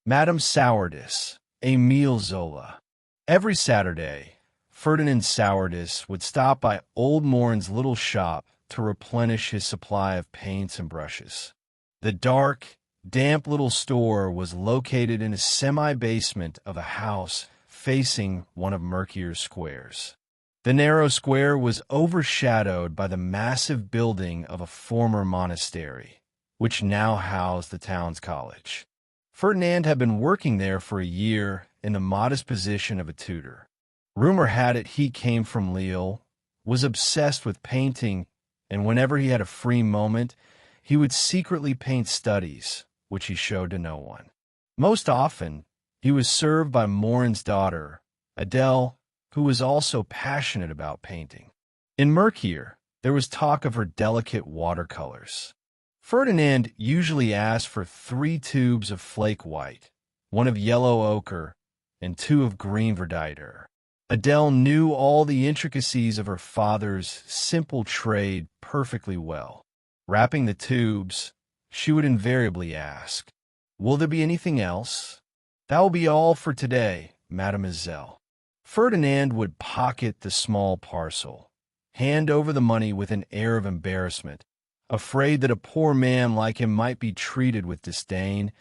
Madame Sourdis, Émile Zola. Every Saturday, Ferdinand Sourdis would stop by old Morin's little shop to replenish his supply of paints and brushes. The dark, damp little store was located in a semi-basement of a house facing one of Mercier's squares. The narrow square was overshadowed by the massive building of a former monastery, which now housed the town's college. Ferdinand had been working there for a year in the modest position of a tutor. Rumor had it he came from Lille, was obsessed with painting, and whenever he had a free moment, he would secretly paint studies, which he showed to no one. Most often, he was served by Morin's daughter, Adèle, who was also passionate about painting. In Mercier, there was talk of her delicate watercolors. Ferdinand usually asked for 3 tubes of flake white, 1 of yellow ochre, and 2 of green verditer. Adèle knew all the intricacies of her father's simple trade perfectly well. Wrapping the tubes, she would invariably ask, "Will there be anything else?" "That will be all for today, mademoiselle." Ferdinand would pocket the small parcel, hand over the money with an air of embarrassment, afraid that a poor man like him might be treated with disdain,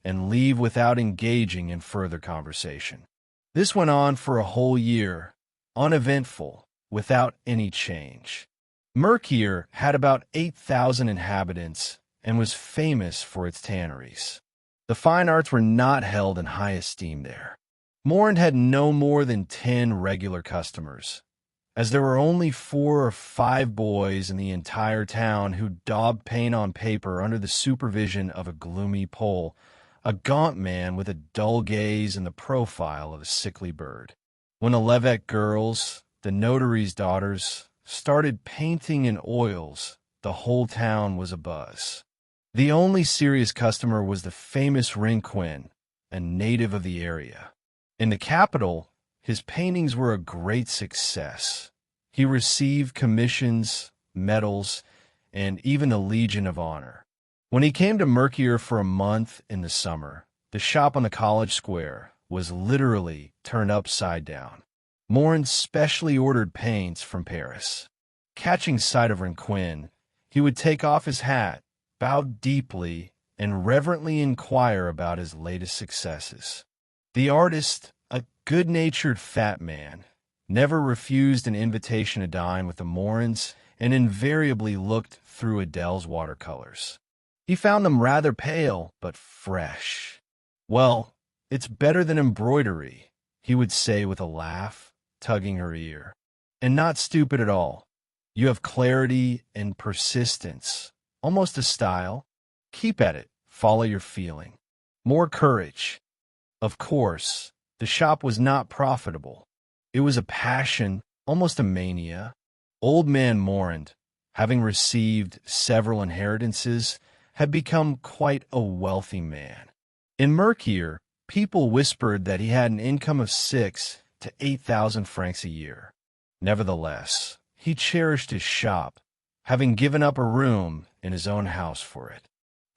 and leave without engaging in further conversation. This went on for a whole year, uneventful, without any change. Mercier had about 8,000 inhabitants and was famous for its tanneries. The fine arts were not held in high esteem there. Morin had no more than 10 regular customers, as there were only 4 or 5 boys in the entire town who daubed paint on paper under the supervision of a gloomy Pole, a gaunt man with a dull gaze and the profile of a sickly bird. When the Levesque girls, the notary's daughters, started painting in oils, the whole town was abuzz. The only serious customer was the famous Rinquin, a native of the area. In the capital, his paintings were a great success. He received commissions, medals, and even a Legion of Honor. When he came to Mercier for a month in the summer, the shop on the college square was literally turned upside down. Morin specially ordered paints from Paris. Catching sight of Rinquin, he would take off his hat, bow deeply, and reverently inquire about his latest successes. The artist, a good-natured fat man, never refused an invitation to dine with the Morins and invariably looked through Adèle's watercolors. He found them rather pale, but fresh. "Well, it's better than embroidery," he would say with a laugh, tugging her ear. "And not stupid at all. You have clarity and persistence, almost a style. Keep at it, follow your feeling. More courage." Of course, the shop was not profitable. It was a passion, almost a mania. Old man Morin, having received several inheritances, had become quite a wealthy man. In Mercier, people whispered that he had an income of 6,000 to 8,000 francs a year. Nevertheless, he cherished his shop, having given up a room in his own house for it.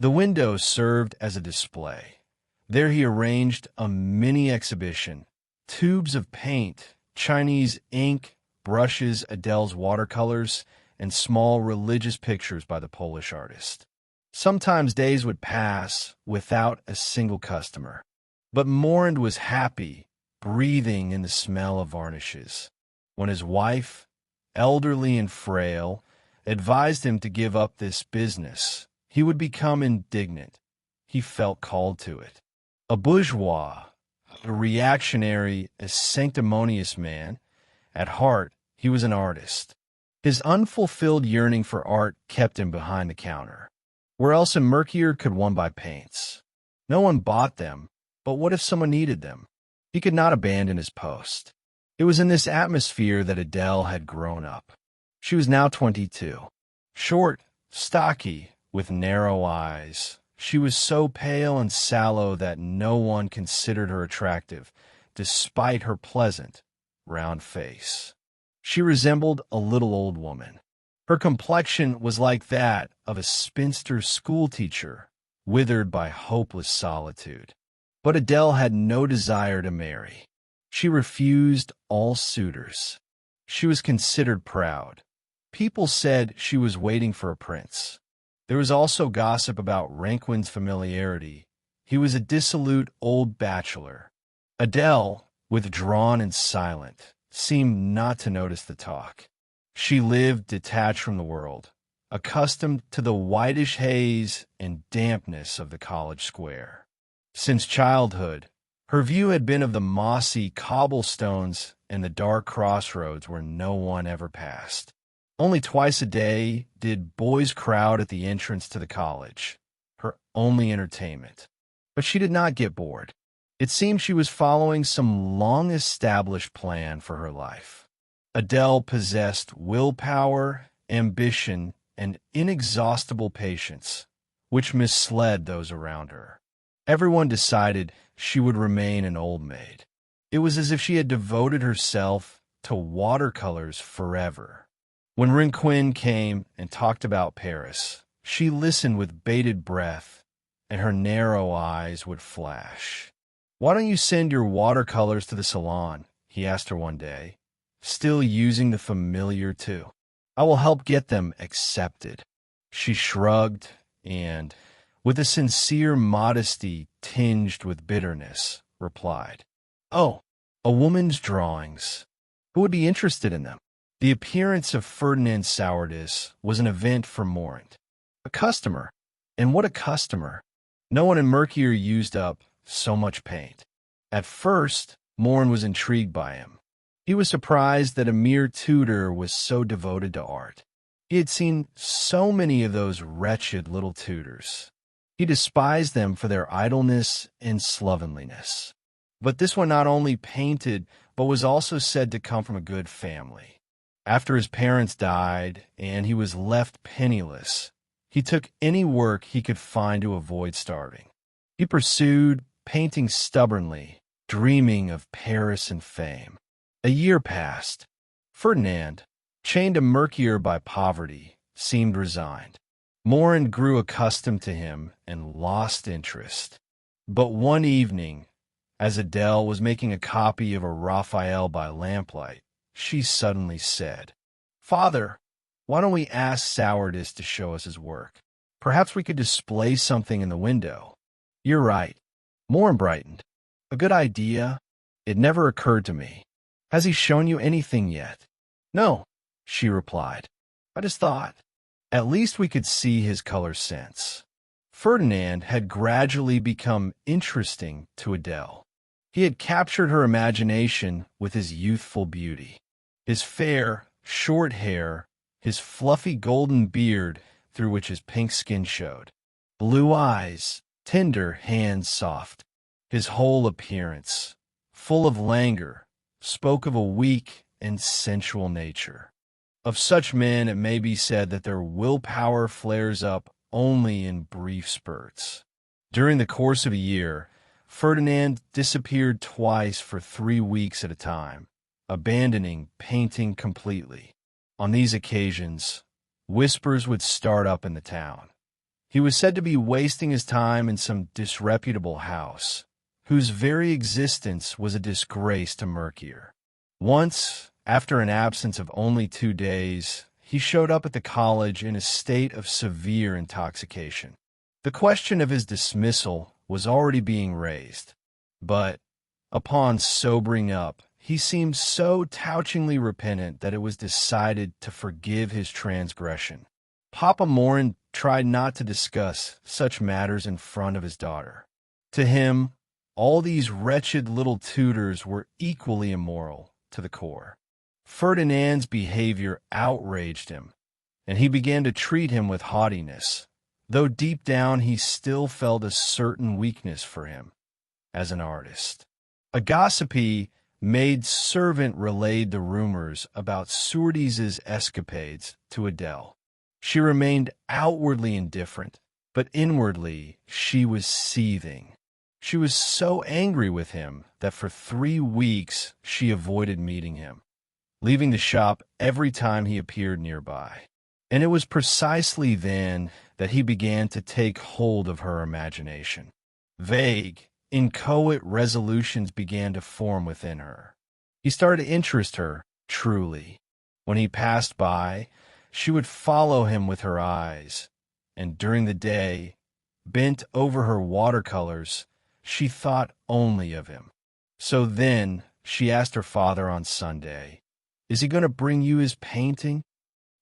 The windows served as a display. There he arranged a mini exhibition, tubes of paint, Chinese ink, brushes, Adèle's watercolors, and small religious pictures by the Polish artist. Sometimes days would pass without a single customer, but Morin was happy, breathing in the smell of varnishes. When his wife, elderly and frail, advised him to give up this business, he would become indignant. He felt called to it. A bourgeois, a reactionary, a sanctimonious man, at heart he was an artist. His unfulfilled yearning for art kept him behind the counter. Where else in Mercier could one buy paints? No one bought them, but what if someone needed them? He could not abandon his post. It was in this atmosphere that Adèle had grown up. She was now 22. Short, stocky, with narrow eyes. She was so pale and sallow that no one considered her attractive, despite her pleasant, round face. She resembled a little old woman. Her complexion was like that of a spinster schoolteacher, withered by hopeless solitude. But Adèle had no desire to marry. She refused all suitors. She was considered proud. People said she was waiting for a prince. There was also gossip about Ranquin's familiarity. He was a dissolute old bachelor. Adèle, withdrawn and silent, seemed not to notice the talk. She lived detached from the world, accustomed to the whitish haze and dampness of the college square. Since childhood, her view had been of the mossy cobblestones and the dark crossroads where no one ever passed. Only twice a day did boys crowd at the entrance to the college, her only entertainment. But she did not get bored. It seemed she was following some long-established plan for her life. Adèle possessed willpower, ambition, and inexhaustible patience, which misled those around her. Everyone decided she would remain an old maid. It was as if she had devoted herself to watercolors forever. When Ranquin came and talked about Paris, she listened with bated breath, and her narrow eyes would flash. "Why don't you send your watercolors to the salon?" he asked her one day, still using the familiar "to." "I will help get them accepted." She shrugged and, with a sincere modesty tinged with bitterness, replied, "Oh, a woman's drawings. Who would be interested in them?" The appearance of Ferdinand Sourdis was an event for Morand. A customer. And what a customer. No one in Mercier used up so much paint. At first, Morand was intrigued by him. He was surprised that a mere tutor was so devoted to art. He had seen so many of those wretched little tutors. He despised them for their idleness and slovenliness. But this one not only painted, but was also said to come from a good family. After his parents died and he was left penniless, he took any work he could find to avoid starving. He pursued painting stubbornly, dreaming of Paris and fame. A year passed. Ferdinand, chained to Mercier by poverty, seemed resigned. Morand grew accustomed to him and lost interest. But one evening, as Adèle was making a copy of a Raphael by lamplight, she suddenly said, "Father, why don't we ask Sourdis to show us his work? Perhaps we could display something in the window." "You're right." Morand brightened. "A good idea. It never occurred to me. Has he shown you anything yet?" "No," she replied. "I just thought. At least we could see his color sense." Ferdinand had gradually become interesting to Adèle. He had captured her imagination with his youthful beauty. His fair, short hair, his fluffy golden beard through which his pink skin showed, blue eyes, tender hands soft. His whole appearance, full of languor, spoke of a weak and sensual nature. Of such men it may be said that their willpower flares up only in brief spurts. During the course of a year, Ferdinand disappeared twice for 3 weeks at a time, abandoning painting completely. On these occasions, whispers would start up in the town. He was said to be wasting his time in some disreputable house, whose very existence was a disgrace to Mercier. Once, after an absence of only 2 days, he showed up at the college in a state of severe intoxication. The question of his dismissal was already being raised, but, upon sobering up, he seemed so touchingly repentant that it was decided to forgive his transgression. Papa Morand tried not to discuss such matters in front of his daughter. To him, all these wretched little tutors were equally immoral to the core. Ferdinand's behavior outraged him, and he began to treat him with haughtiness, though deep down he still felt a certain weakness for him as an artist. A gossipy maid-servant relayed the rumors about Sourdis's escapades to Adèle. She remained outwardly indifferent, but inwardly she was seething. She was so angry with him that for 3 weeks she avoided meeting him, leaving the shop every time he appeared nearby. And it was precisely then that he began to take hold of her imagination. Vague, inchoate resolutions began to form within her. He started to interest her, truly. When he passed by, she would follow him with her eyes, and during the day, bent over her watercolors, she thought only of him. So then, she asked her father on Sunday, "Is he going to bring you his painting?"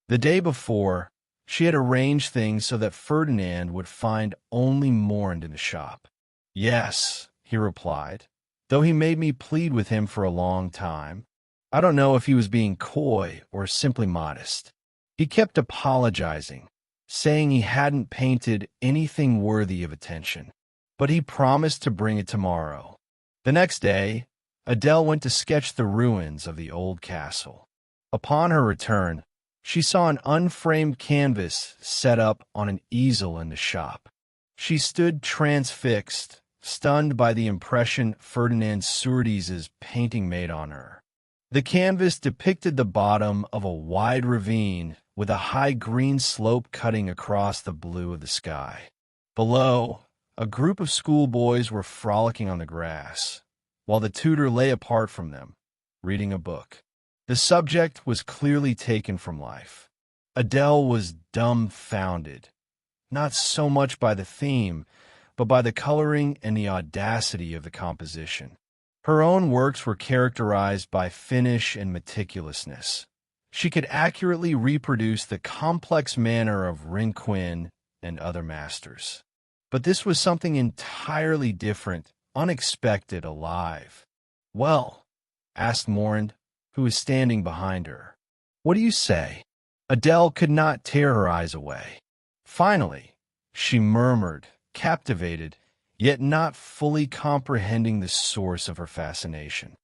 The day before, she had arranged things so that Ferdinand would find only Morand in the shop. "Yes," he replied, though he made me plead with him for a long time. I don't know if he was being coy or simply modest. He kept apologizing, saying he hadn't painted anything worthy of attention, but he promised to bring it tomorrow. The next day, Adèle went to sketch the ruins of the old castle. Upon her return, she saw an unframed canvas set up on an easel in the shop. She stood transfixed, stunned by the impression Ferdinand Sourdis's painting made on her. The canvas depicted the bottom of a wide ravine with a high green slope cutting across the blue of the sky. Below, a group of schoolboys were frolicking on the grass, while the tutor lay apart from them, reading a book. The subject was clearly taken from life. Adèle was dumbfounded, not so much by the theme, but by the coloring and the audacity of the composition. Her own works were characterized by finish and meticulousness. She could accurately reproduce the complex manner of Rinquin and other masters. But this was something entirely different, unexpected, alive. "Well," asked Morand, who was standing behind her, "what do you say?" Adèle could not tear her eyes away. Finally, she murmured, captivated, yet not fully comprehending the source of her fascination.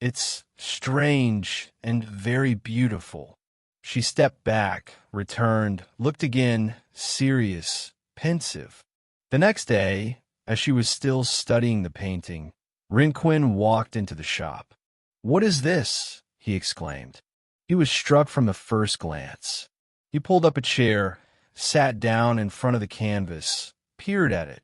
"It's strange and very beautiful." She stepped back, returned, looked again, serious, pensive. The next day, as she was still studying the painting, Rinquin walked into the shop. "What is this?" he exclaimed. He was struck from the first glance. He pulled up a chair, sat down in front of the canvas, peered at it,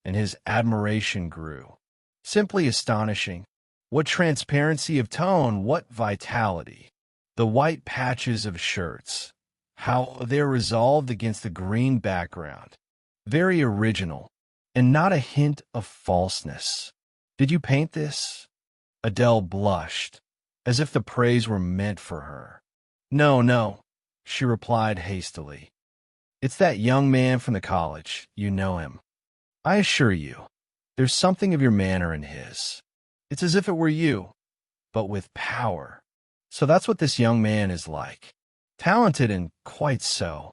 and his admiration grew. Simply astonishing. What transparency of tone, what vitality. The white patches of shirts, how they're resolved against the green background. Very original, and not a hint of falseness. "Did you paint this?" Adèle blushed, as if the praise were meant for her. No," she replied hastily. "It's that young man from the college. You know him. I assure you, there's something of your manner in his. It's as if it were you, but with power. So that's what this young man is like. Talented and quite so.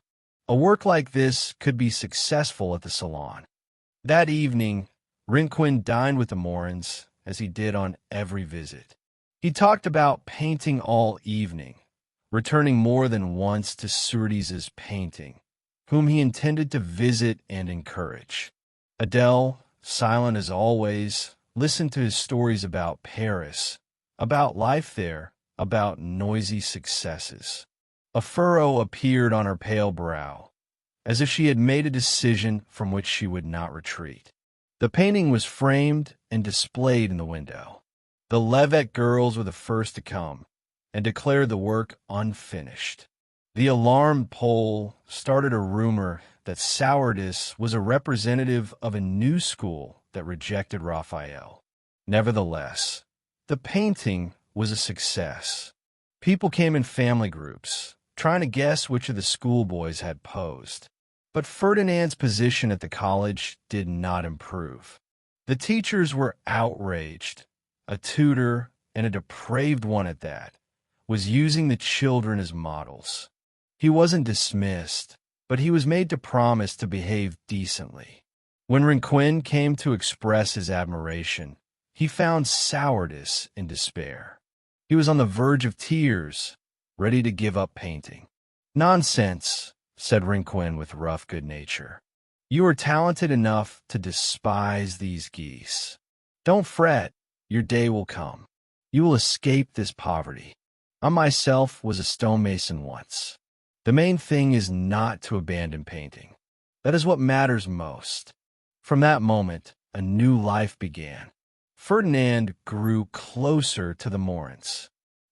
A work like this could be successful at the salon." That evening, Rinquin dined with the Morands, as he did on every visit. He talked about painting all evening, returning more than once to Sourdis's painting, whom he intended to visit and encourage. Adèle, silent as always, listened to his stories about Paris, about life there, about noisy successes. A furrow appeared on her pale brow, as if she had made a decision from which she would not retreat. The painting was framed and displayed in the window. The Levet girls were the first to come, and declared the work unfinished. The alarm poll started a rumor that Sourdis was a representative of a new school that rejected Raphael. Nevertheless, the painting was a success. People came in family groups, trying to guess which of the schoolboys had posed. But Ferdinand's position at the college did not improve. The teachers were outraged. A tutor, and a depraved one at that, was using the children as models. He wasn't dismissed, but he was made to promise to behave decently. When Rinquin came to express his admiration, he found Sourdis in despair. He was on the verge of tears, ready to give up painting. "Nonsense," said Rinquin with rough good nature. "You are talented enough to despise these geese. Don't fret, your day will come. You will escape this poverty. I myself was a stonemason once. The main thing is not to abandon painting. That is what matters most." From that moment, a new life began. Ferdinand grew closer to the Morans.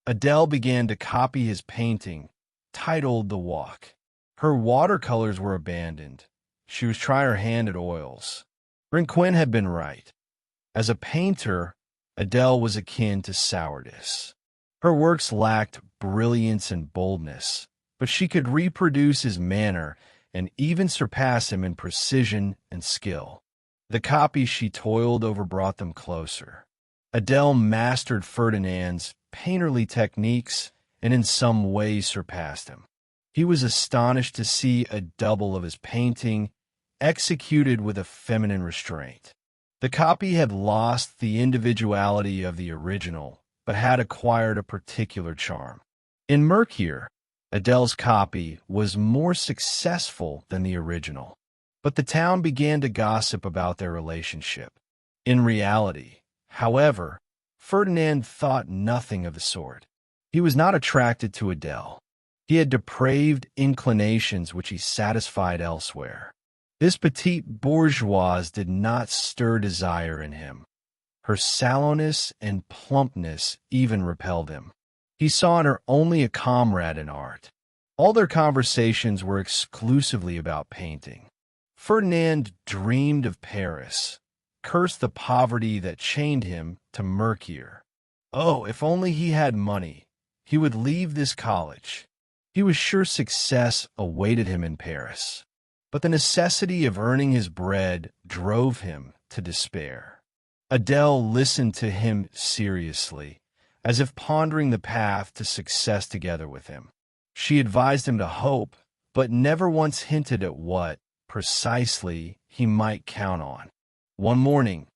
Adèle began to copy his painting, titled The Walk. Her watercolors were abandoned. She was trying her hand at oils. Rinquin had been right. As a painter, Adèle was akin to Sourdis. Her works lacked brilliance and boldness, but she could reproduce his manner and even surpass him in precision and skill. The copies she toiled over brought them closer. Adèle mastered Ferdinand's painterly techniques and in some ways surpassed him. He was astonished to see a double of his painting executed with a feminine restraint. The copy had lost the individuality of the original, but had acquired a particular charm. In Mercure, Adèle's copy was more successful than the original, but the town began to gossip about their relationship. In reality, however, Ferdinand thought nothing of the sort. He was not attracted to Adèle. He had depraved inclinations which he satisfied elsewhere. This petite bourgeoise did not stir desire in him. Her sallowness and plumpness even repelled him. He saw in her only a comrade in art. All their conversations were exclusively about painting. Ferdinand dreamed of Paris, cursed the poverty that chained him to Mercure. Oh, if only he had money, he would leave this college. He was sure success awaited him in Paris. But the necessity of earning his bread drove him to despair. Adèle listened to him seriously, as if pondering the path to success together with him. She advised him to hope, but never once hinted at what, precisely, he might count on. One morning,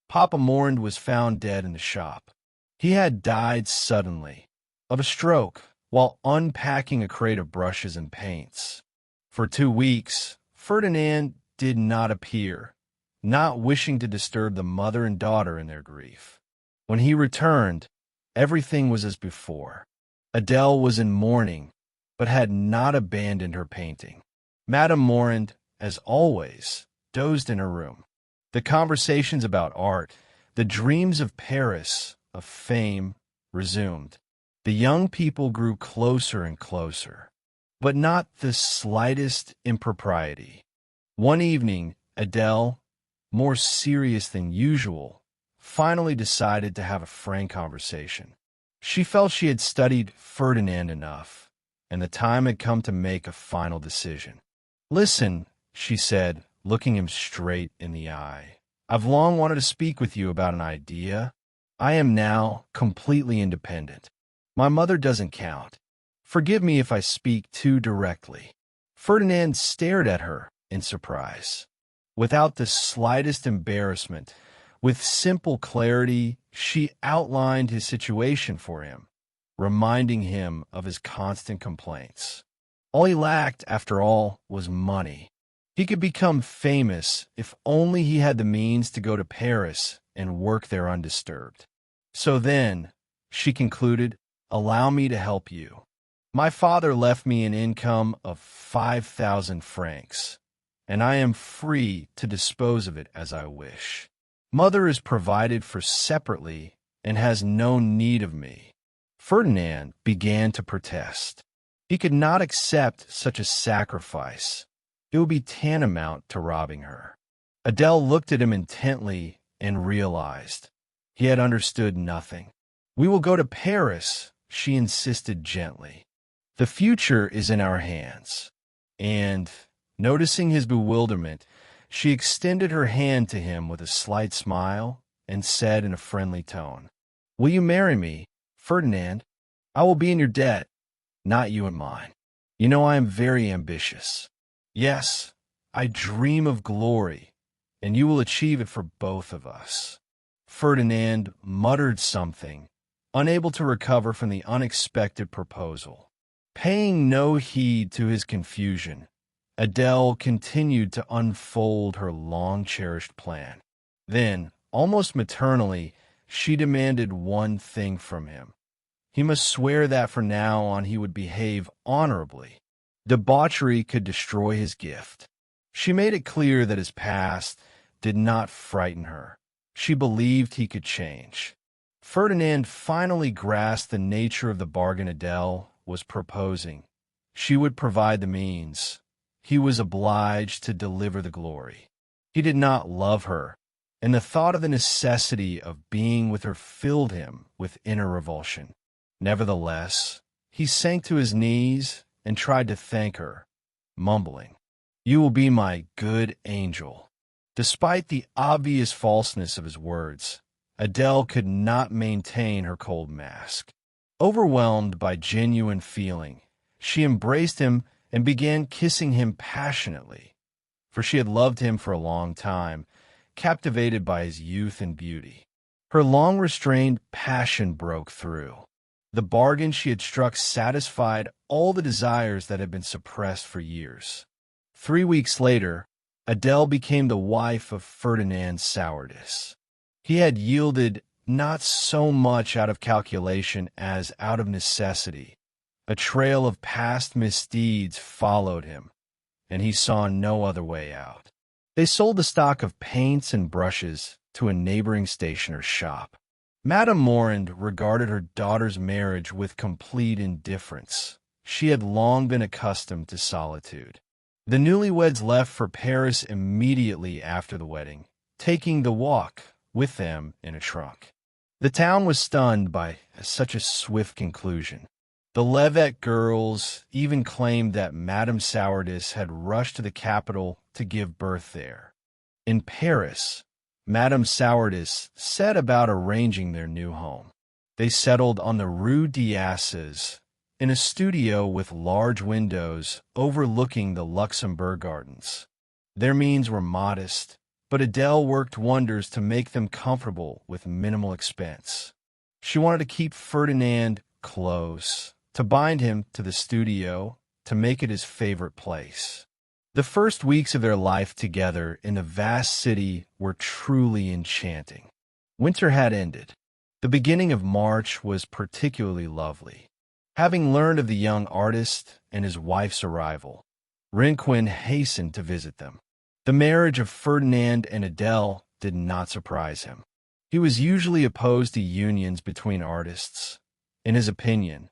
Papa Morand was found dead in the shop. He had died suddenly, of a stroke, while unpacking a crate of brushes and paints. For 2 weeks, Ferdinand did not appear, not wishing to disturb the mother and daughter in their grief. When he returned, everything was as before. Adèle was in mourning, but had not abandoned her painting. Madame Morand, as always, dozed in her room. The conversations about art, the dreams of Paris, of fame, resumed. The young people grew closer and closer, but not the slightest impropriety. One evening, Adèle, more serious than usual, finally decided to have a frank conversation. She felt she had studied Ferdinand enough, and the time had come to make a final decision. "Listen," she said, looking him straight in the eye. "I've long wanted to speak with you about an idea. I am now completely independent. My mother doesn't count. Forgive me if I speak too directly." Ferdinand stared at her in surprise. Without the slightest embarrassment, with simple clarity, she outlined his situation for him, reminding him of his constant complaints. All he lacked, after all, was money. He could become famous if only he had the means to go to Paris and work there undisturbed. "So then," she concluded, "allow me to help you. My father left me an income of 5,000 francs, and I am free to dispose of it as I wish. Mother is provided for separately and has no need of me." Ferdinand began to protest. He could not accept such a sacrifice. It would be tantamount to robbing her. Adèle looked at him intently and realized he had understood nothing. "We will go to Paris," she insisted gently. "The future is in our hands." And, noticing his bewilderment, she extended her hand to him with a slight smile and said in a friendly tone, "Will you marry me, Ferdinand? I will be in your debt, not you in mine. You know I am very ambitious. Yes, I dream of glory, and you will achieve it for both of us." Ferdinand muttered something, unable to recover from the unexpected proposal. Paying no heed to his confusion, Adèle continued to unfold her long-cherished plan. Then, almost maternally, she demanded one thing from him. He must swear that from now on he would behave honorably. Debauchery could destroy his gift. She made it clear that his past did not frighten her. She believed he could change. Ferdinand finally grasped the nature of the bargain Adèle was proposing. She would provide the means. He was obliged to deliver the glory. He did not love her, and the thought of the necessity of being with her filled him with inner revulsion. Nevertheless, he sank to his knees and tried to thank her, mumbling, "You will be my good angel." Despite the obvious falseness of his words, Adèle could not maintain her cold mask. Overwhelmed by genuine feeling, she embraced him and began kissing him passionately, for she had loved him for a long time, captivated by his youth and beauty. Her long-restrained passion broke through. The bargain she had struck satisfied all the desires that had been suppressed for years. 3 weeks later, Adèle became the wife of Ferdinand Sourdis. He had yielded not so much out of calculation as out of necessity. A trail of past misdeeds followed him, and he saw no other way out. They sold the stock of paints and brushes to a neighboring stationer's shop. Madame Morand regarded her daughter's marriage with complete indifference. She had long been accustomed to solitude. The newlyweds left for Paris immediately after the wedding, taking the walk with them in a trunk. The town was stunned by such a swift conclusion. The Levet girls even claimed that Madame Sourdis had rushed to the capital to give birth there. In Paris, Madame Sourdis set about arranging their new home. They settled on the Rue d'Assas, in a studio with large windows overlooking the Luxembourg Gardens. Their means were modest, but Adèle worked wonders to make them comfortable with minimal expense. She wanted to keep Ferdinand close, to bind him to the studio, to make it his favorite place. The first weeks of their life together in the vast city were truly enchanting. Winter had ended. The beginning of March was particularly lovely. Having learned of the young artist and his wife's arrival, Rinquin hastened to visit them. The marriage of Ferdinand and Adèle did not surprise him. He was usually opposed to unions between artists. In his opinion,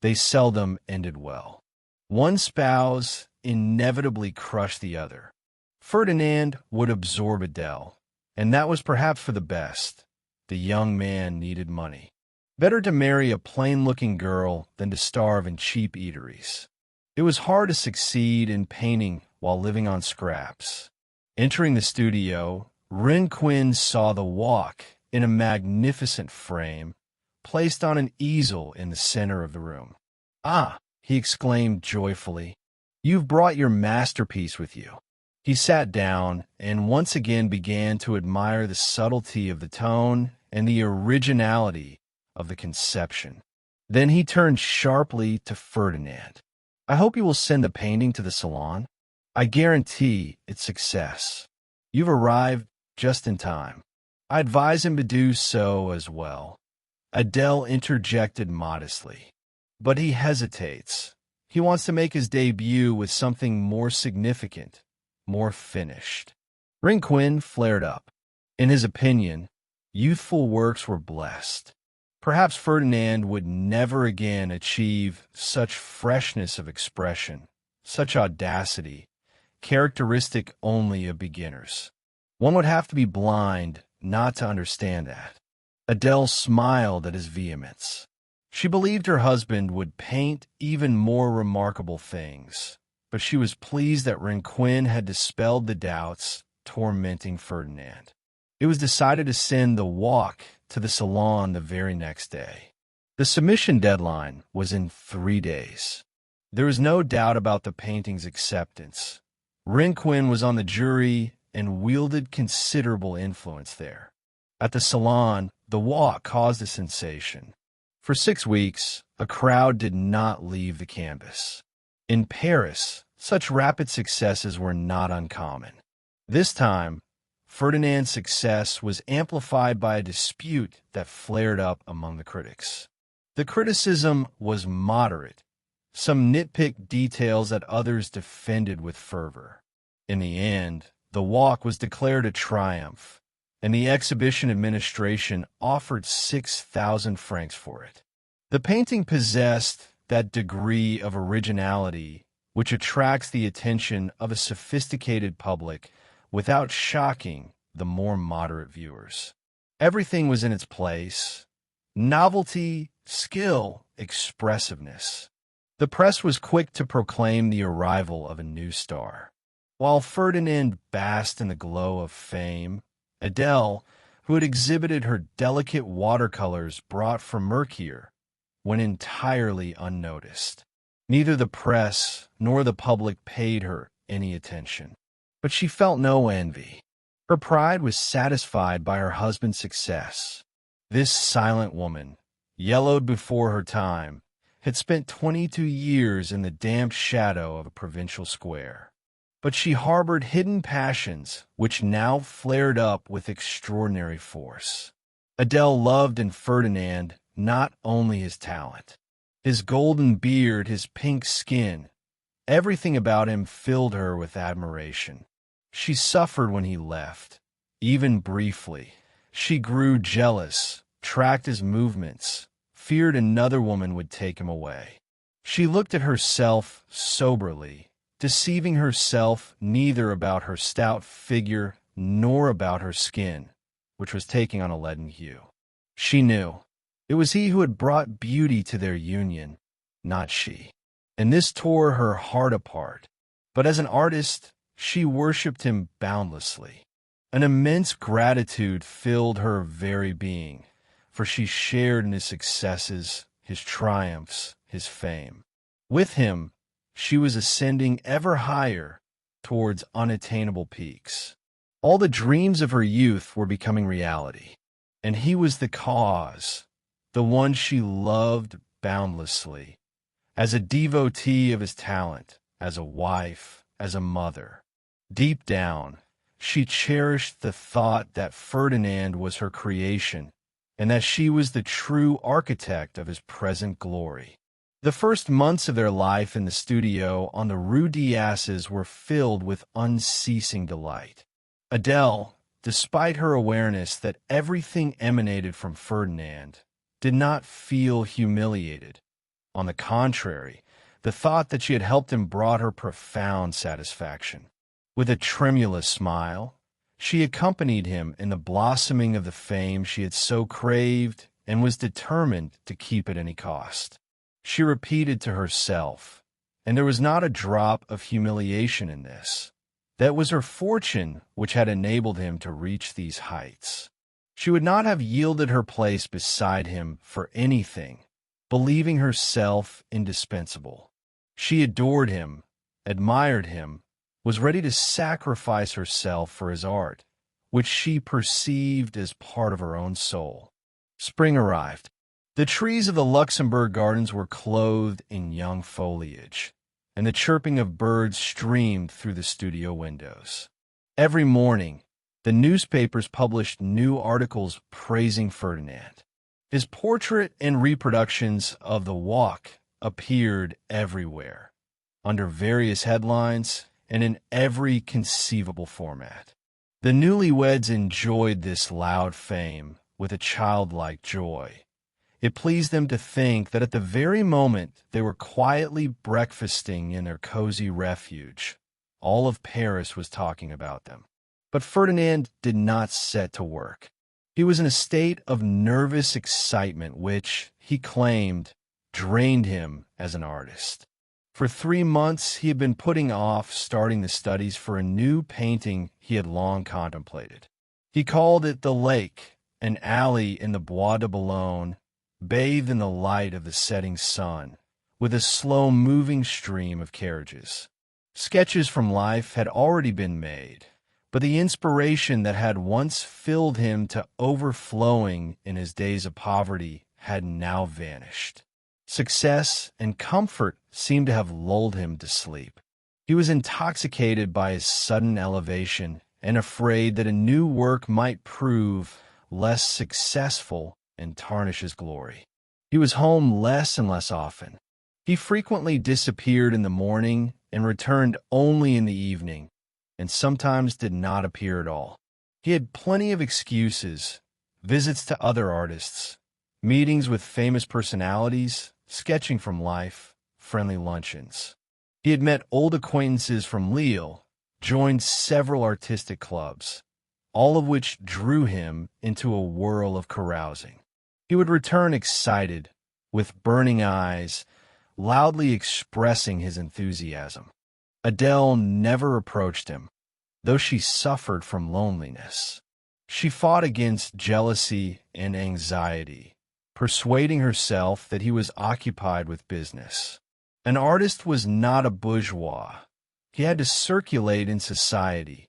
they seldom ended well. One spouse inevitably crushed the other. Ferdinand would absorb Adèle, and that was perhaps for the best. The young man needed money. Better to marry a plain-looking girl than to starve in cheap eateries. It was hard to succeed in painting while living on scraps. Entering the studio, Rinquin saw the walk in a magnificent frame, placed on an easel in the center of the room. "Ah!" he exclaimed joyfully. "You've brought your masterpiece with you." He sat down and once again began to admire the subtlety of the tone and the originality of the conception. Then he turned sharply to Ferdinand. "I hope you will send the painting to the salon. I guarantee its success. You've arrived just in time." "I advise him to do so as well," Adèle interjected modestly. "But he hesitates. He wants to make his debut with something more significant, more finished." Rinquin flared up. In his opinion, youthful works were blessed. Perhaps Ferdinand would never again achieve such freshness of expression, such audacity, characteristic only of beginners. One would have to be blind not to understand that. Adèle smiled at his vehemence. She believed her husband would paint even more remarkable things, but she was pleased that Rinquin had dispelled the doubts tormenting Ferdinand. It was decided to send the walk to the salon the very next day. The submission deadline was in 3 days. There was no doubt about the painting's acceptance. Rinquin was on the jury and wielded considerable influence there. At the salon, the walk caused a sensation. For 6 weeks, a crowd did not leave the canvas. In Paris, such rapid successes were not uncommon. This time, Ferdinand's success was amplified by a dispute that flared up among the critics. The criticism was moderate. Some nitpicked details that others defended with fervor. In the end, The walk was declared a triumph, and the exhibition administration offered 6,000 francs for it. The painting possessed that degree of originality which attracts the attention of a sophisticated public without shocking the more moderate viewers. Everything was in its place: novelty, skill, expressiveness. The press was quick to proclaim the arrival of a new star. While Ferdinand basked in the glow of fame, Adèle, who had exhibited her delicate watercolors brought from Mercure, went entirely unnoticed. Neither the press nor the public paid her any attention. But she felt no envy. Her pride was satisfied by her husband's success. This silent woman, yellowed before her time, had spent 22 years in the damp shadow of a provincial square. But she harbored hidden passions which now flared up with extraordinary force. Adèle loved in Ferdinand not only his talent. His golden beard, his pink skin, everything about him filled her with admiration. She suffered when he left, even briefly. She grew jealous, tracked his movements, feared another woman would take him away. She looked at herself soberly, deceiving herself neither about her stout figure nor about her skin, which was taking on a leaden hue. She knew it was he who had brought beauty to their union, not she. And this tore her heart apart. But as an artist, she worshipped him boundlessly. An immense gratitude filled her very being, for she shared in his successes, his triumphs, his fame. With him, she was ascending ever higher towards unattainable peaks. All the dreams of her youth were becoming reality, and he was the cause, the one she loved boundlessly, as a devotee of his talent, as a wife, as a mother. Deep down, she cherished the thought that Ferdinand was her creation, and that she was the true architect of his present glory. The first months of their life in the studio on the Rue d'Asses were filled with unceasing delight. Adèle, despite her awareness that everything emanated from Ferdinand, did not feel humiliated. On the contrary, the thought that she had helped him brought her profound satisfaction. With a tremulous smile, she accompanied him in the blossoming of the fame she had so craved and was determined to keep at any cost. She repeated to herself, and there was not a drop of humiliation in this, that it was her fortune which had enabled him to reach these heights. She would not have yielded her place beside him for anything, believing herself indispensable. She adored him, admired him, was ready to sacrifice herself for his art, which she perceived as part of her own soul. Spring arrived. The trees of the Luxembourg Gardens were clothed in young foliage, and the chirping of birds streamed through the studio windows. Every morning, the newspapers published new articles praising Ferdinand. His portrait and reproductions of the walk appeared everywhere, under various headlines and in every conceivable format. The newlyweds enjoyed this loud fame with a childlike joy. It pleased them to think that at the very moment they were quietly breakfasting in their cozy refuge, all of Paris was talking about them. But Ferdinand did not set to work. He was in a state of nervous excitement which, he claimed, drained him as an artist. For 3 months he had been putting off starting the studies for a new painting he had long contemplated. He called it The Lake, an alley in the Bois de Boulogne, bathed in the light of the setting sun, with a slow-moving stream of carriages. Sketches from life had already been made, but the inspiration that had once filled him to overflowing in his days of poverty had now vanished. Success and comfort seemed to have lulled him to sleep. He was intoxicated by his sudden elevation and afraid that a new work might prove less successful and tarnish his glory. He was home less and less often. He frequently disappeared in the morning and returned only in the evening, and sometimes did not appear at all. He had plenty of excuses: visits to other artists, meetings with famous personalities, sketching from life, friendly luncheons. He had met old acquaintances from Lille, joined several artistic clubs, all of which drew him into a whirl of carousing. He would return excited, with burning eyes, loudly expressing his enthusiasm. Adèle never approached him, though she suffered from loneliness. She fought against jealousy and anxiety, persuading herself that he was occupied with business. An artist was not a bourgeois. He had to circulate in society.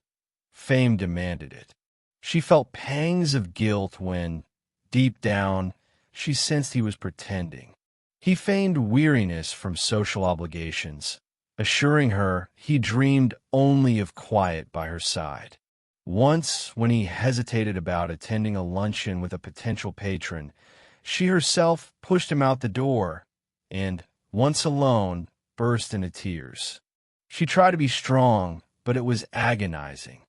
Fame demanded it. She felt pangs of guilt when, deep down, she sensed he was pretending. He feigned weariness from social obligations, assuring her he dreamed only of quiet by her side. Once, when he hesitated about attending a luncheon with a potential patron, she herself pushed him out the door and, once alone, burst into tears. She tried to be strong, but it was agonizing.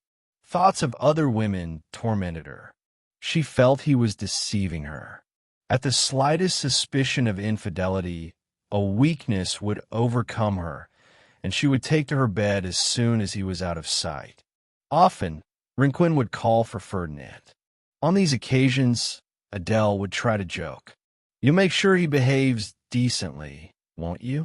Thoughts of other women tormented her. She felt he was deceiving her. At the slightest suspicion of infidelity, a weakness would overcome her, and she would take to her bed as soon as he was out of sight. Often, Rinquin would call for Ferdinand. On these occasions, Adèle would try to joke. "You'll make sure he behaves decently, won't you?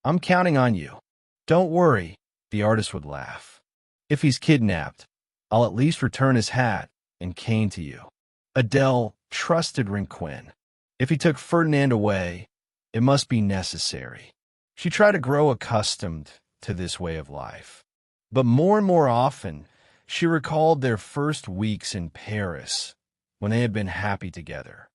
I'm counting on you." "Don't worry," the artist would laugh. "If he's kidnapped, I'll at least return his hat and cane to you." Adèle trusted Rinquin. If he took Ferdinand away, it must be necessary. She tried to grow accustomed to this way of life. But more and more often, she recalled their first weeks in Paris, when they had been happy together.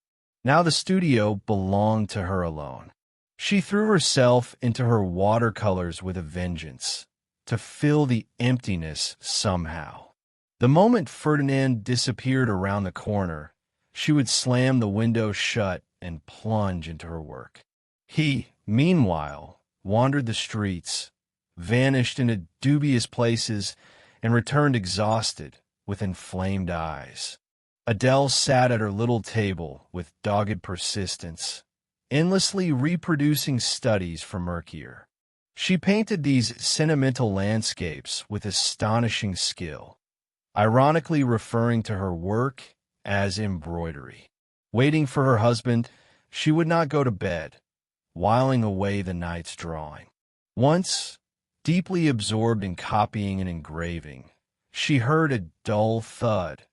Now the studio belonged to her alone. She threw herself into her watercolors with a vengeance, to fill the emptiness somehow. The moment Ferdinand disappeared around the corner, she would slam the window shut and plunge into her work. He, meanwhile, wandered the streets, vanished into dubious places, and returned exhausted, with inflamed eyes. Adèle sat at her little table with dogged persistence, endlessly reproducing studies from Mercier. She painted these sentimental landscapes with astonishing skill, ironically referring to her work as embroidery. Waiting for her husband, she would not go to bed, whiling away the nights drawing. Once, deeply absorbed in copying and engraving, she heard a dull thud,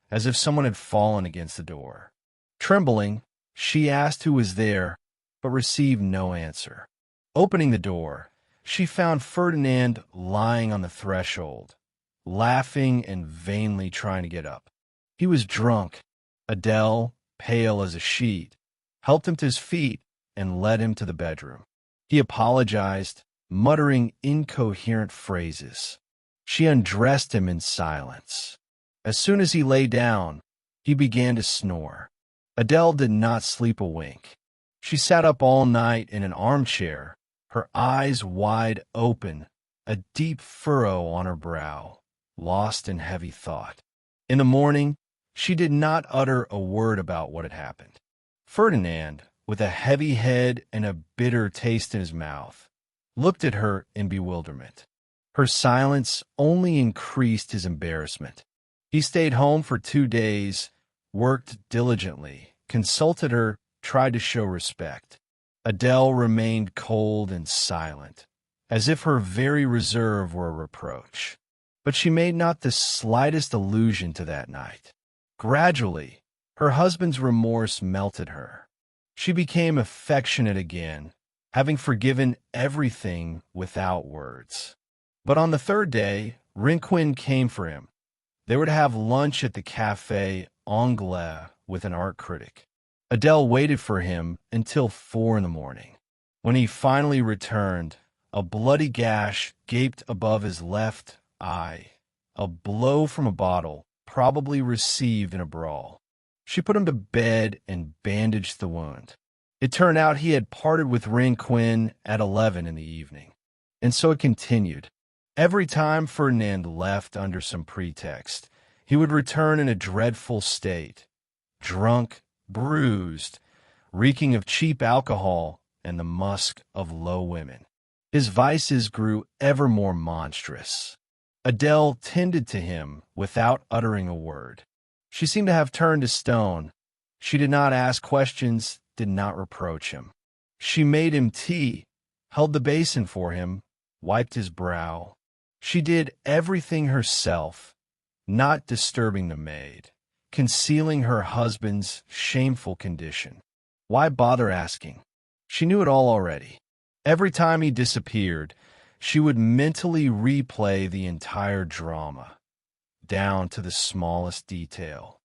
as if someone had fallen against the door. Trembling, she asked who was there, but received no answer. Opening the door, she found Ferdinand lying on the threshold, laughing and vainly trying to get up. He was drunk. Adèle, pale as a sheet, helped him to his feet and led him to the bedroom. He apologized, muttering incoherent phrases. She undressed him in silence. As soon as he lay down, he began to snore. Adèle did not sleep a wink. She sat up all night in an armchair, her eyes wide open, a deep furrow on her brow, lost in heavy thought. In the morning, she did not utter a word about what had happened. Ferdinand, with a heavy head and a bitter taste in his mouth, looked at her in bewilderment. Her silence only increased his embarrassment. He stayed home for 2 days, worked diligently, consulted her, tried to show respect. Adèle remained cold and silent, as if her very reserve were a reproach. But she made not the slightest allusion to that night. Gradually, her husband's remorse melted her. She became affectionate again, having forgiven everything without words. But on the 3rd day, Rinquin came for him. They were to have lunch at the Café Anglais with an art critic. Adèle waited for him until 4 in the morning. When he finally returned, a bloody gash gaped above his left eye, a blow from a bottle, probably received in a brawl. She put him to bed and bandaged the wound. It turned out he had parted with Rinquin at 11 in the evening. And so it continued. Every time Ferdinand left under some pretext, he would return in a dreadful state, drunk, bruised, reeking of cheap alcohol and the musk of low women. His vices grew ever more monstrous. Adèle tended to him without uttering a word. She seemed to have turned to stone. She did not ask questions, did not reproach him. She made him tea, held the basin for him, wiped his brow. She did everything herself, not disturbing the maid, concealing her husband's shameful condition. Why bother asking? She knew it all already. Every time he disappeared, she would mentally replay the entire drama, down to the smallest detail.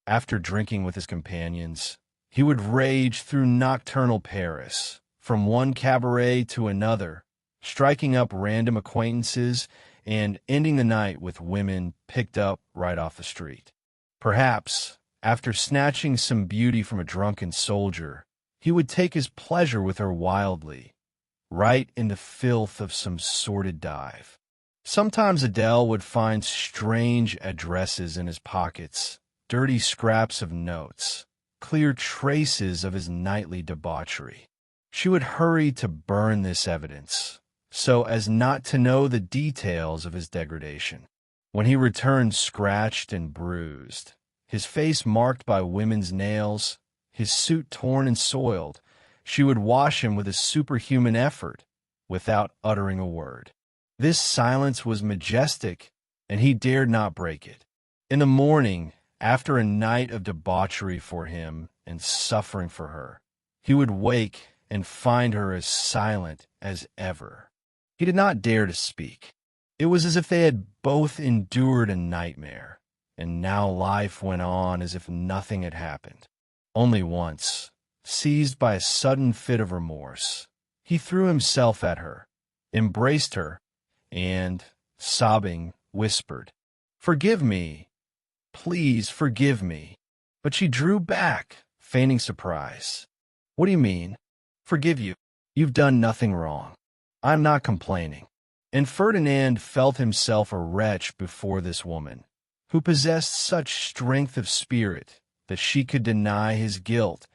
After drinking with his companions, he would rage through nocturnal Paris, from one cabaret to another, striking up random acquaintances and ending the night with women picked up right off the street. Perhaps, after snatching some beauty from a drunken soldier, he would take his pleasure with her wildly, right in the filth of some sordid dive. Sometimes Adèle would find strange addresses in his pockets, dirty scraps of notes, clear traces of his nightly debauchery. She would hurry to burn this evidence, so as not to know the details of his degradation. When he returned scratched and bruised, his face marked by women's nails, his suit torn and soiled, she would wash him with a superhuman effort, without uttering a word. This silence was majestic, and he dared not break it. In the morning, after a night of debauchery for him and suffering for her, he would wake and find her as silent as ever. He did not dare to speak. It was as if they had both endured a nightmare, and now life went on as if nothing had happened. Only once, seized by a sudden fit of remorse, he threw himself at her, embraced her, and, sobbing, whispered, "Forgive me. Please forgive me." But she drew back, feigning surprise. "What do you mean? Forgive you? You've done nothing wrong. I'm not complaining." And Ferdinand felt himself a wretch before this woman, who possessed such strength of spirit that she could deny his guilt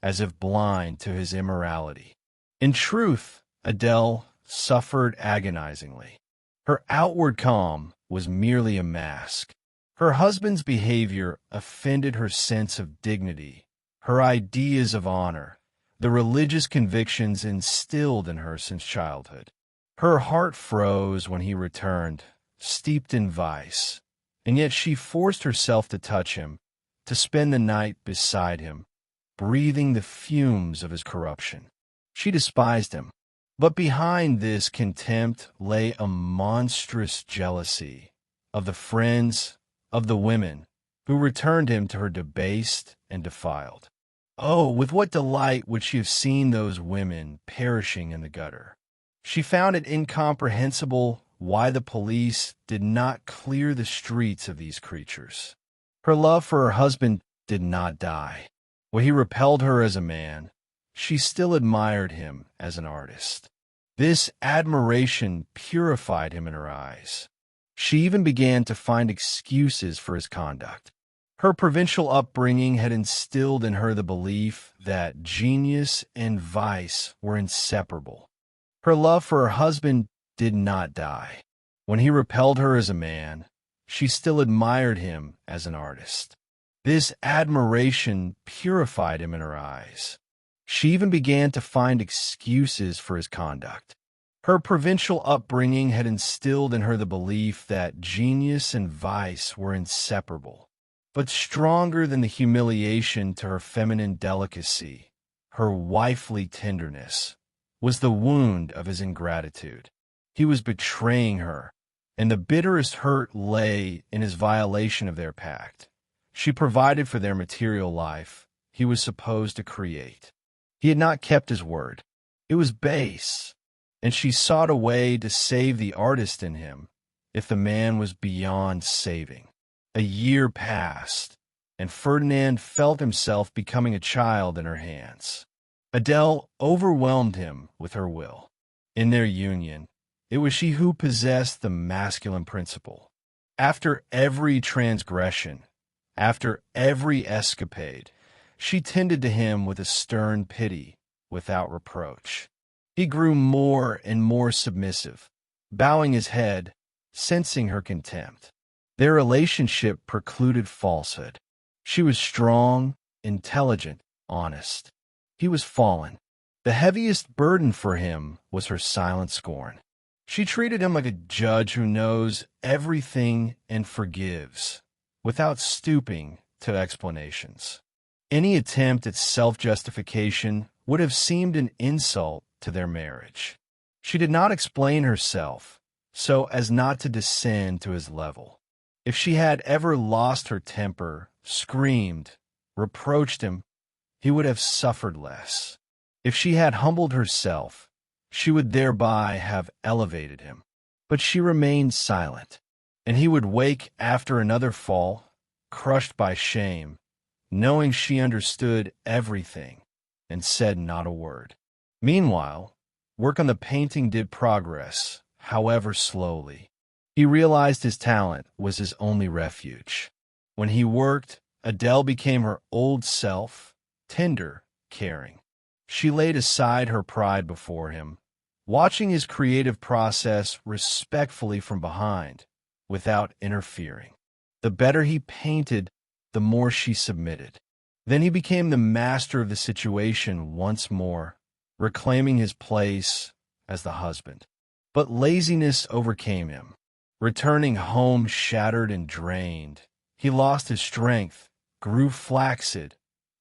as if blind to his immorality. In truth, Adèle suffered agonizingly. Her outward calm was merely a mask. Her husband's behavior offended her sense of dignity, her ideas of honor, the religious convictions instilled in her since childhood. Her heart froze when he returned, steeped in vice, and yet she forced herself to touch him, to spend the night beside him, breathing the fumes of his corruption. She despised him, but behind this contempt lay a monstrous jealousy of the friends, of the women, who returned him to her debased and defiled. Oh, with what delight would she have seen those women perishing in the gutter! She found it incomprehensible why the police did not clear the streets of these creatures. Her love for her husband did not die. While he repelled her as a man, she still admired him as an artist. This admiration purified him in her eyes. She even began to find excuses for his conduct. Her provincial upbringing had instilled in her the belief that genius and vice were inseparable. Her love for her husband did not die. When he repelled her as a man, she still admired him as an artist. This admiration purified him in her eyes. She even began to find excuses for his conduct. Her provincial upbringing had instilled in her the belief that genius and vice were inseparable. But stronger than the humiliation to her feminine delicacy, her wifely tenderness, was the wound of his ingratitude. He was betraying her, and the bitterest hurt lay in his violation of their pact. She provided for their material life he was supposed to create. He had not kept his word. It was base, and she sought a way to save the artist in him if the man was beyond saving. A year passed, and Ferdinand felt himself becoming a child in her hands. Adèle overwhelmed him with her will. In their union, It was she who possessed the masculine principle. After every transgression, after every escapade, she tended to him with a stern pity, without reproach. He grew more and more submissive, bowing his head, sensing her contempt. Their relationship precluded falsehood. She was strong, intelligent, honest. He was fallen. The heaviest burden for him was her silent scorn. She treated him like a judge who knows everything and forgives, without stooping to explanations. Any attempt at self-justification would have seemed an insult to their marriage. She did not explain herself, so as not to descend to his level. If she had ever lost her temper, screamed, reproached him, he would have suffered less. If she had humbled herself, she would thereby have elevated him. But she remained silent, and he would wake after another fall, crushed by shame, knowing she understood everything and said not a word. Meanwhile, work on the painting did progress, however slowly. He realized his talent was his only refuge. When he worked, Adèle became her old self, tender, caring. She laid aside her pride before him, watching his creative process respectfully from behind, without interfering. The better he painted, the more she submitted. Then he became the master of the situation once more, reclaiming his place as the husband. But laziness overcame him. Returning home shattered and drained, he lost his strength, grew flaccid,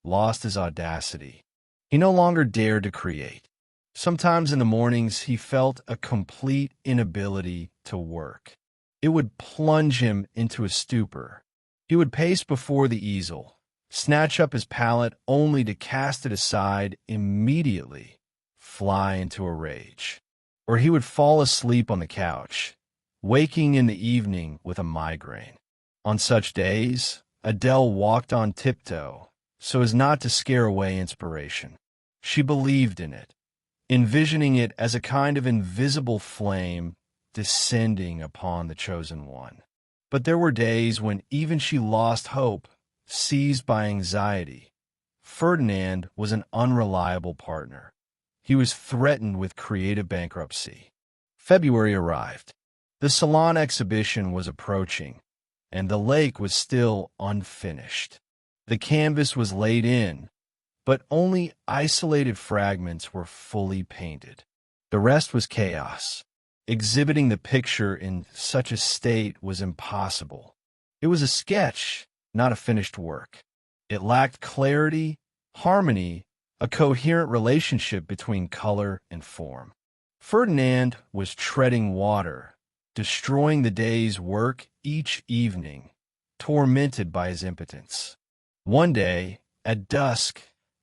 lost his audacity. He no longer dared to create. Sometimes in the mornings he felt a complete inability to work. It would plunge him into a stupor. He would pace before the easel, snatch up his palette only to cast it aside immediately, fly into a rage. Or he would fall asleep on the couch, waking in the evening with a migraine. On such days, Adèle walked on tiptoe, so as not to scare away inspiration. She believed in it, envisioning it as a kind of invisible flame descending upon the chosen one. But there were days when even she lost hope, seized by anxiety. Ferdinand was an unreliable partner. He was threatened with creative bankruptcy. February arrived. The salon exhibition was approaching, and the lake was still unfinished. The canvas was laid in, but only isolated fragments were fully painted. The rest was chaos. Exhibiting the picture in such a state was impossible. It was a sketch, not a finished work. It lacked clarity, harmony, a coherent relationship between color and form. Ferdinand was treading water, destroying the day's work each evening, tormented by his impotence. One day, at dusk,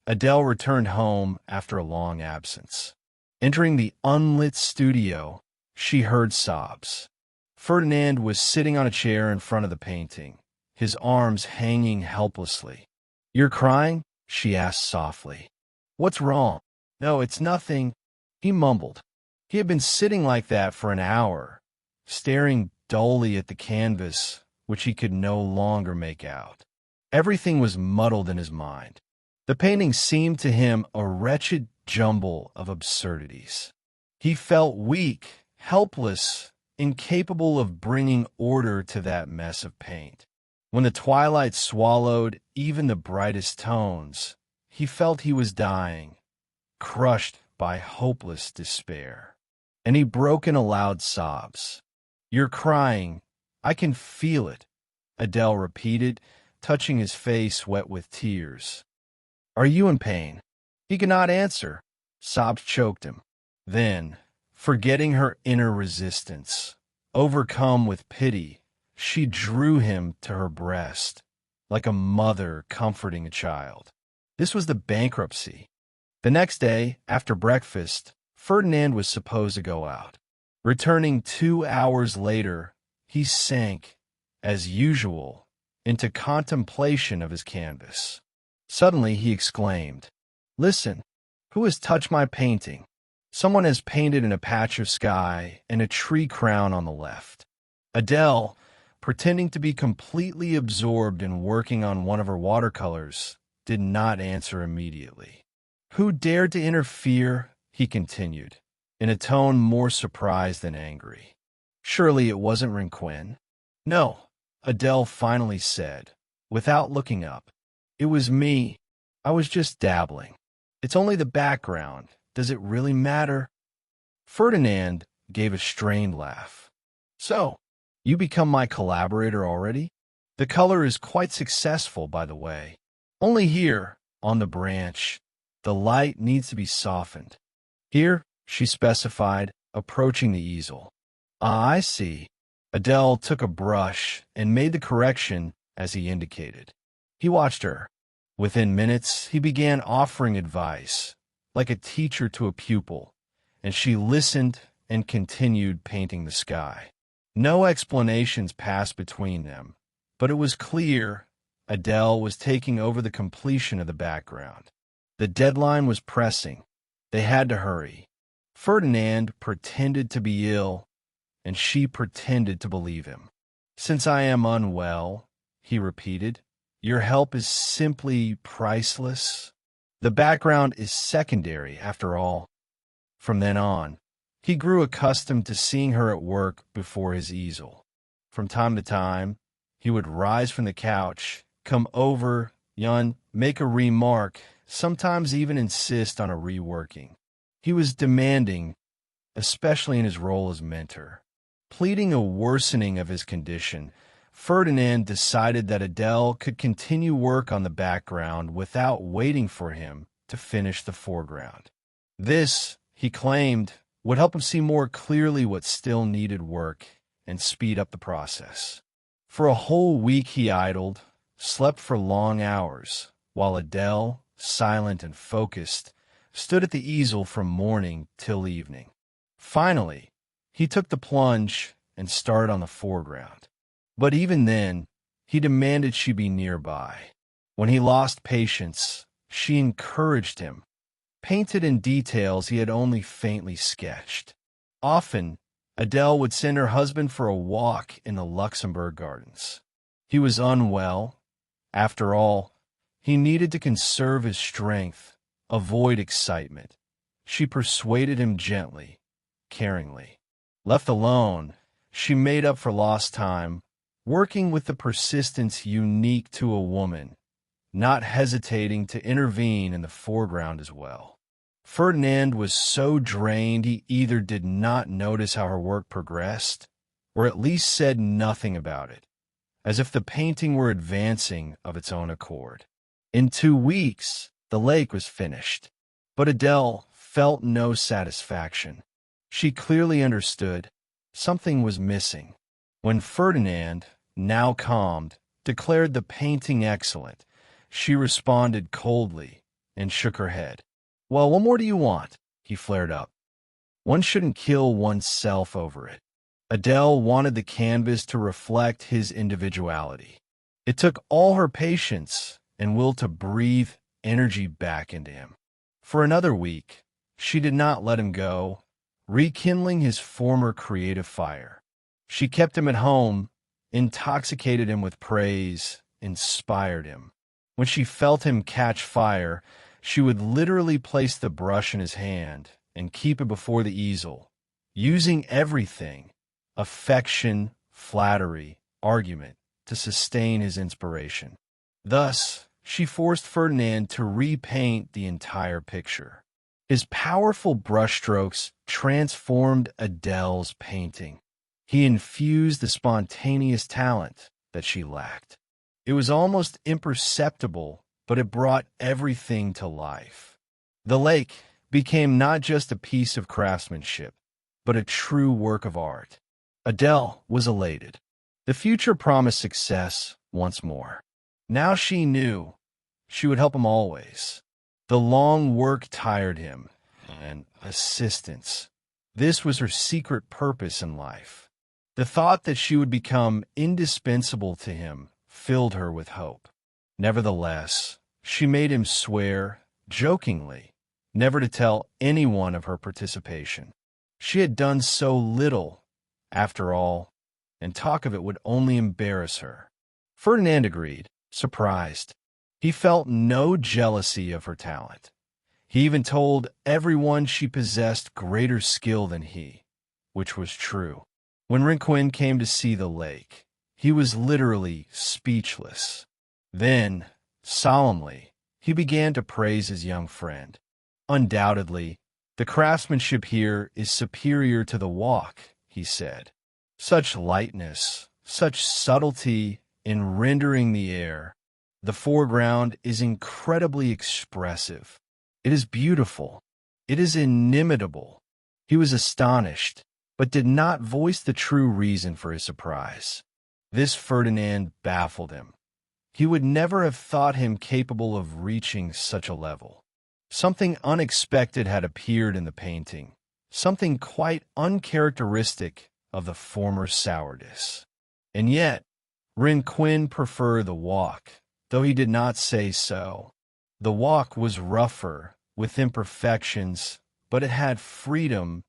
Adèle returned home after a long absence. Entering the unlit studio, she heard sobs. Ferdinand was sitting on a chair in front of the painting, his arms hanging helplessly. "You're crying?" she asked softly. "What's wrong?" "No, it's nothing," he mumbled. He had been sitting like that for an hour, staring dully at the canvas, which he could no longer make out. Everything was muddled in his mind. The painting seemed to him a wretched jumble of absurdities. He felt weak, helpless, incapable of bringing order to that mess of paint. When the twilight swallowed even the brightest tones, he felt he was dying, crushed by hopeless despair. And he broke into loud sobs. "You're crying. I can feel it," Adèle repeated, touching his face wet with tears. "Are you in pain?" He could not answer. Sobs choked him. Then, forgetting her inner resistance, overcome with pity, she drew him to her breast, like a mother comforting a child. This was the bankruptcy. The next day, after breakfast, Ferdinand was supposed to go out. Returning 2 hours later, he sank, as usual, into contemplation of his canvas. Suddenly he exclaimed, "Listen, who has touched my painting?" Someone has painted in a patch of sky and a tree crown on the left. Adèle, pretending to be completely absorbed in working on one of her watercolors, did not answer immediately. "Who dared to interfere?" he continued, in a tone more surprised than angry. "Surely it wasn't Rinquin?" "No," Adèle finally said, without looking up. "It was me. I was just dabbling. It's only the background. Does it really matter?" Ferdinand gave a strained laugh. "So, you become my collaborator already? The color is quite successful, by the way. Only here, on the branch, the light needs to be softened. Here," she specified, approaching the easel. "Ah, I see." Adèle took a brush and made the correction as he indicated. He watched her. Within minutes, he began offering advice, like a teacher to a pupil, and she listened and continued painting the sky. No explanations passed between them, but it was clear Adèle was taking over the completion of the background. The deadline was pressing. They had to hurry. Ferdinand pretended to be ill, and she pretended to believe him. "Since I am unwell," he repeated, "your help is simply priceless. The background is secondary, after all." From then on, he grew accustomed to seeing her at work before his easel. From time to time, he would rise from the couch, come over, yawn, make a remark, sometimes even insist on a reworking. He was demanding, especially in his role as mentor. Pleading a worsening of his condition, Ferdinand decided that Adèle could continue work on the background without waiting for him to finish the foreground. This, he claimed, would help him see more clearly what still needed work and speed up the process. For a whole week he idled, slept for long hours, while Adèle, silent and focused, stood at the easel from morning till evening. Finally, he took the plunge and started on the foreground. But even then, he demanded she be nearby. When he lost patience, she encouraged him, painted in details he had only faintly sketched. Often, Adèle would send her husband for a walk in the Luxembourg Gardens. He was unwell. After all, he needed to conserve his strength, avoid excitement. She persuaded him gently, caringly. Left alone, she made up for lost time, working with the persistence unique to a woman, not hesitating to intervene in the foreground as well. Ferdinand was so drained he either did not notice how her work progressed, or at least said nothing about it, as if the painting were advancing of its own accord. In 2 weeks, the lake was finished, but Adèle felt no satisfaction. She clearly understood something was missing. When Ferdinand, now calmed, declared the painting excellent, she responded coldly and shook her head. "Well, what more do you want?" he flared up. "One shouldn't kill oneself over it." Adèle wanted the canvas to reflect his individuality. It took all her patience and will to breathe energy back into him. For another week, she did not let him go, rekindling his former creative fire. She kept him at home, intoxicated him with praise, inspired him. When she felt him catch fire, she would literally place the brush in his hand and keep it before the easel, using everything, affection, flattery, argument, to sustain his inspiration. Thus, she forced Ferdinand to repaint the entire picture. His powerful brushstrokes transformed Adèle's painting. He infused the spontaneous talent that she lacked. It was almost imperceptible, but it brought everything to life. The lake became not just a piece of craftsmanship, but a true work of art. Adèle was elated. The future promised success once more. Now she knew she would help him always. The long work tired him, and assistance. This was her secret purpose in life. The thought that she would become indispensable to him filled her with hope. Nevertheless, she made him swear, jokingly, never to tell anyone of her participation. She had done so little, after all, and talk of it would only embarrass her. Ferdinand agreed, surprised. He felt no jealousy of her talent. He even told everyone she possessed greater skill than he, which was true. When Rinquin came to see the lake, he was literally speechless. Then, solemnly, he began to praise his young friend. Undoubtedly, the craftsmanship here is superior to the walk, he said. Such lightness, such subtlety in rendering the air. The foreground is incredibly expressive. It is beautiful. It is inimitable. He was astonished, but did not voice the true reason for his surprise. This Ferdinand baffled him. He would never have thought him capable of reaching such a level. Something unexpected had appeared in the painting, something quite uncharacteristic of the former Sourdis. And yet, Rinquin preferred the walk, though he did not say so. The walk was rougher, with imperfections, but it had freedom,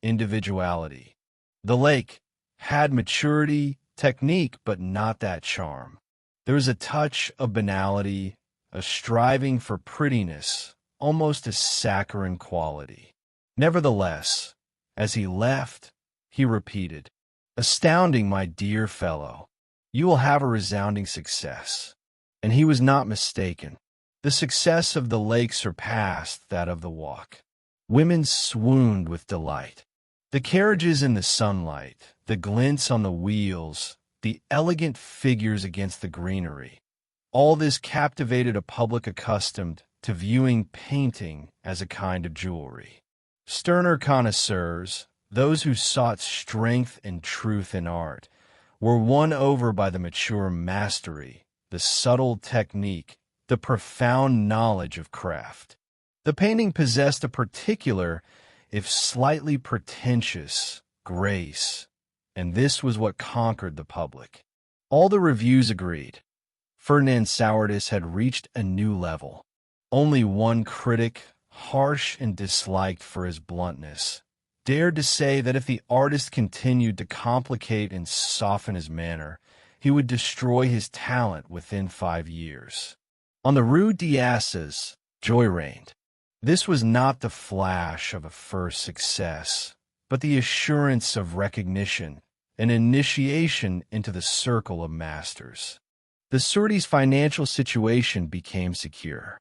individuality. The lake had maturity, technique, but not that charm. There was a touch of banality, a striving for prettiness, almost a saccharine quality. Nevertheless, as he left, he repeated, "Astounding, my dear fellow. You will have a resounding success." And he was not mistaken. The success of the lake surpassed that of the walk. Women swooned with delight. The carriages in the sunlight, the glints on the wheels, the elegant figures against the greenery, all this captivated a public accustomed to viewing painting as a kind of jewelry. Sterner connoisseurs, those who sought strength and truth in art, were won over by the mature mastery, the subtle technique, the profound knowledge of craft. The painting possessed a particular, if slightly pretentious, grace, and this was what conquered the public. All the reviews agreed. Ferdinand Sourdis had reached a new level. Only one critic, harsh and disliked for his bluntness, dared to say that if the artist continued to complicate and soften his manner, he would destroy his talent within 5 years. On the Rue d'Assas, joy reigned. This was not the flash of a first success, but the assurance of recognition, an initiation into the circle of masters. The Sourdis' financial situation became secure.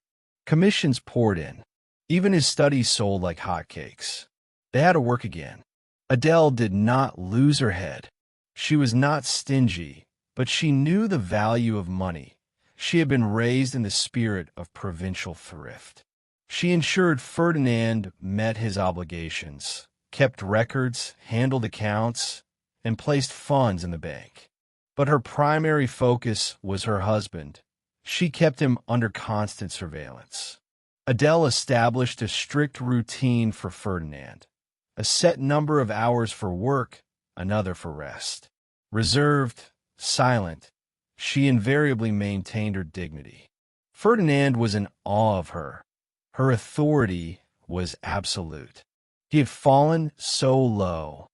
Commissions poured in. Even his studies sold like hotcakes. They had to work again. Adèle did not lose her head. She was not stingy, but she knew the value of money. She had been raised in the spirit of provincial thrift. She ensured Ferdinand met his obligations, kept records, handled accounts, and placed funds in the bank. But her primary focus was her husband. She kept him under constant surveillance. Adèle established a strict routine for Ferdinand, a set number of hours for work, another for rest. Reserved, silent, she invariably maintained her dignity. Ferdinand was in awe of her. Her authority was absolute. He had fallen so low,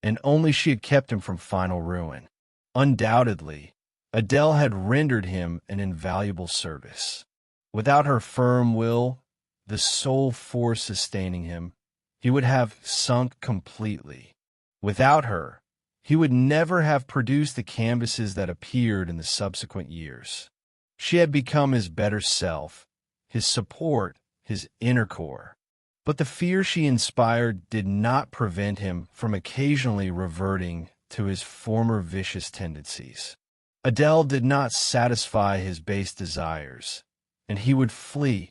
and only she had kept him from final ruin. Undoubtedly, Adèle had rendered him an invaluable service. Without her firm will, the sole force sustaining him, he would have sunk completely. Without her, he would never have produced the canvases that appeared in the subsequent years. She had become his better self, his support, his inner core. But the fear she inspired did not prevent him from occasionally reverting to his former vicious tendencies. Adèle did not satisfy his base desires, and he would flee,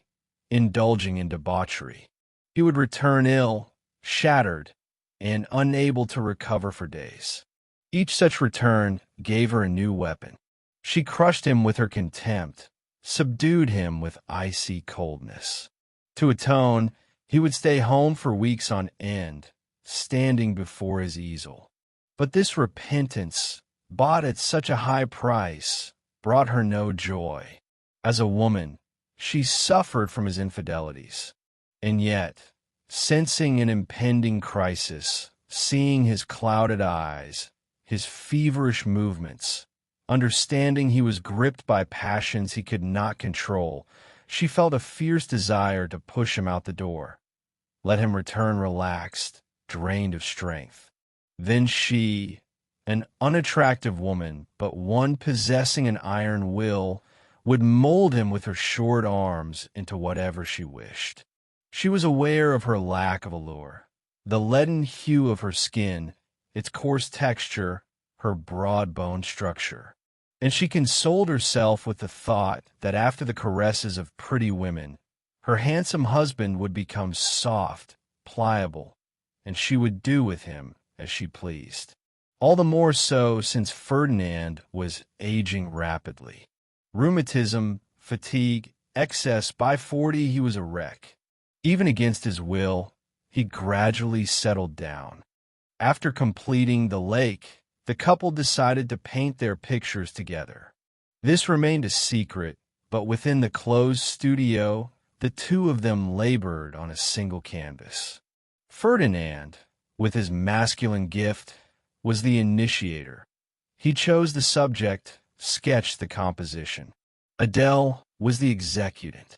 indulging in debauchery. He would return ill, shattered, and unable to recover for days. Each such return gave her a new weapon. She crushed him with her contempt, subdued him with icy coldness. To atone, he would stay home for weeks on end, standing before his easel. But this repentance, bought at such a high price, brought her no joy. As a woman, she suffered from his infidelities, And yet, sensing an impending crisis, seeing his clouded eyes, his feverish movements, understanding he was gripped by passions he could not control, she felt a fierce desire to push him out the door, let him return relaxed, drained of strength. Then she, an unattractive woman, but one possessing an iron will, would mold him with her short arms into whatever she wished. She was aware of her lack of allure, the leaden hue of her skin, its coarse texture, her broad bone structure. And she consoled herself with the thought that after the caresses of pretty women, her handsome husband would become soft, pliable, and she would do with him as she pleased. All the more so since Ferdinand was aging rapidly. Rheumatism, fatigue, excess, by 40 he was a wreck. Even against his will, he gradually settled down. After completing The Lake, the couple decided to paint their pictures together. This remained a secret, but within the closed studio, the two of them labored on a single canvas. Ferdinand, with his masculine gift, was the initiator. He chose the subject, sketched the composition. Adèle was the executant.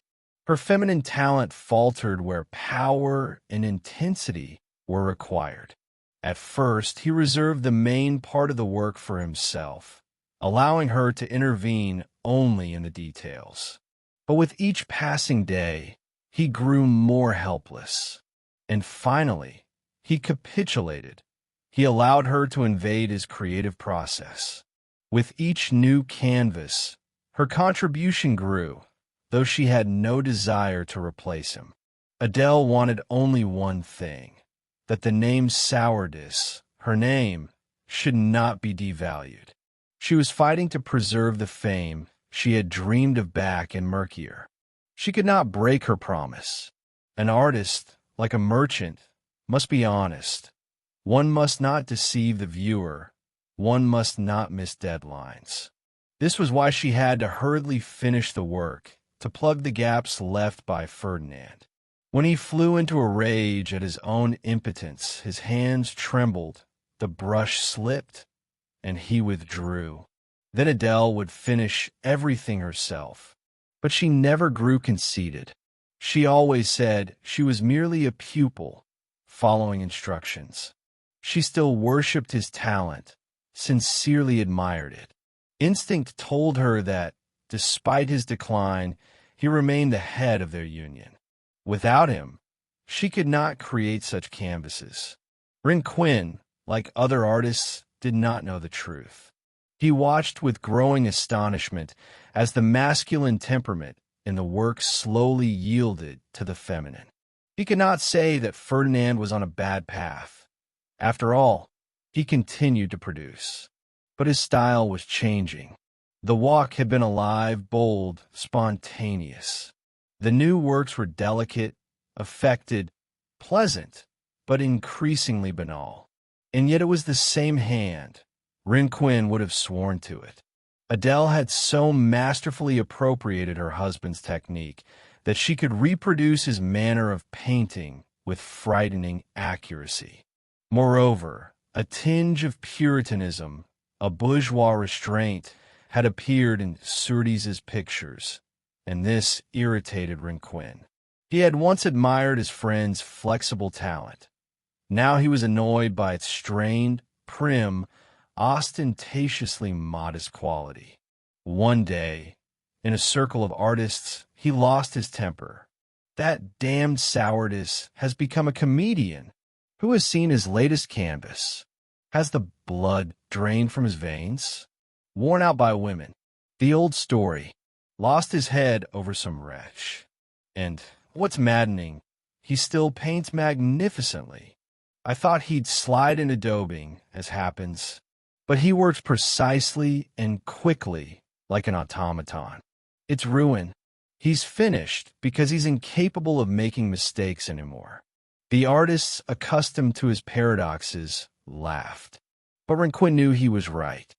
Her feminine talent faltered where power and intensity were required. At first, he reserved the main part of the work for himself, allowing her to intervene only in the details. But with each passing day, he grew more helpless. And finally, he capitulated. He allowed her to invade his creative process. With each new canvas, her contribution grew, though she had no desire to replace him. Adèle wanted only one thing, that the name Sourdis, her name, should not be devalued. She was fighting to preserve the fame she had dreamed of back in murkier. She could not break her promise. An artist, like a merchant, must be honest. One must not deceive the viewer. One must not miss deadlines. This was why she had to hurriedly finish the work, to plug the gaps left by Ferdinand. When he flew into a rage at his own impotence, his hands trembled, the brush slipped, and he withdrew. Then Adèle would finish everything herself. But she never grew conceited. She always said she was merely a pupil, following instructions. She still worshipped his talent, sincerely admired it. Instinct told her that, despite his decline, he remained the head of their union. Without him, she could not create such canvases. Rinquin, like other artists, did not know the truth. He watched with growing astonishment as the masculine temperament in the work slowly yielded to the feminine. He could not say that Ferdinand was on a bad path. After all, he continued to produce. But his style was changing. The walk had been alive, bold, spontaneous. The new works were delicate, affected, pleasant, but increasingly banal. And yet it was the same hand. Rinquin would have sworn to it. Adèle had so masterfully appropriated her husband's technique that she could reproduce his manner of painting with frightening accuracy. Moreover, a tinge of Puritanism, a bourgeois restraint, had appeared in Sourdis's pictures, and this irritated Rinquin. He had once admired his friend's flexible talent. Now he was annoyed by its strained, prim, ostentatiously modest quality. One day, in a circle of artists, he lost his temper. That damned Sourdis has become a comedian. Who has seen his latest canvas? Has the blood drained from his veins? Worn out by women. The old story. Lost his head over some wretch. And, what's maddening, he still paints magnificently. I thought he'd slide into daubing, as happens, but he works precisely and quickly like an automaton. It's ruin. He's finished because he's incapable of making mistakes anymore. The artists, accustomed to his paradoxes, laughed. But Rinquin knew he was right.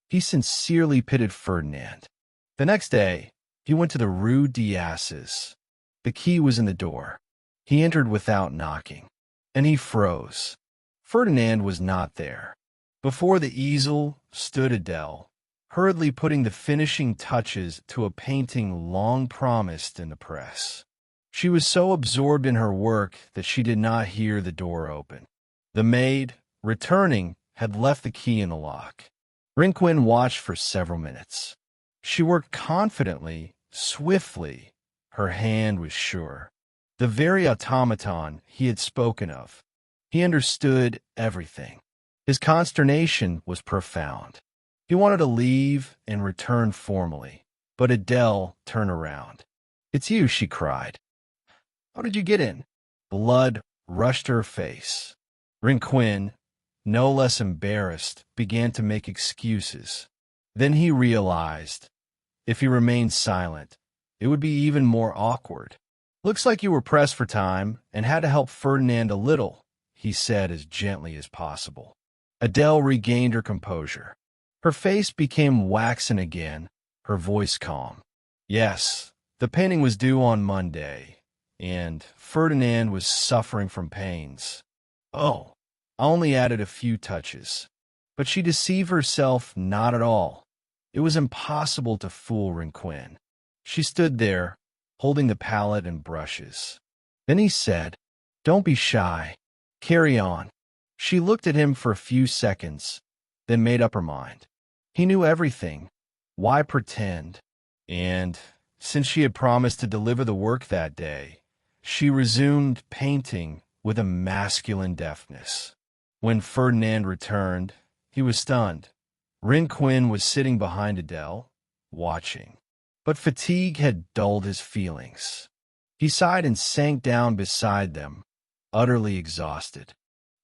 He sincerely pitied Ferdinand. The next day, he went to the Rue des Asses. The key was in the door. He entered without knocking, and he froze. Ferdinand was not there. Before the easel stood Adèle, hurriedly putting the finishing touches to a painting long promised in the press. She was so absorbed in her work that she did not hear the door open. The maid, returning, had left the key in the lock. Rinquin watched for several minutes. She worked confidently, swiftly. Her hand was sure. The very automaton he had spoken of. He understood everything. His consternation was profound. He wanted to leave and return formally, but Adèle turned around. "It's you," she cried. "How did you get in?" Blood rushed to her face. Rinquin, no less embarrassed, began to make excuses. Then he realized, if he remained silent, it would be even more awkward. "Looks like you were pressed for time and had to help Ferdinand a little," he said as gently as possible. Adèle regained her composure. Her face became waxen again, her voice calm. "Yes, the painting was due on Monday, and Ferdinand was suffering from pains. Oh, I only added a few touches." But she deceived herself not at all. It was impossible to fool Rinquin. She stood there, holding the palette and brushes. Then he said, "Don't be shy. Carry on." She looked at him for a few seconds, then made up her mind. He knew everything. Why pretend? And, since she had promised to deliver the work that day, she resumed painting with a masculine deftness. When Ferdinand returned, he was stunned. Rinquin was sitting behind Adèle, watching. But fatigue had dulled his feelings. He sighed and sank down beside them, utterly exhausted.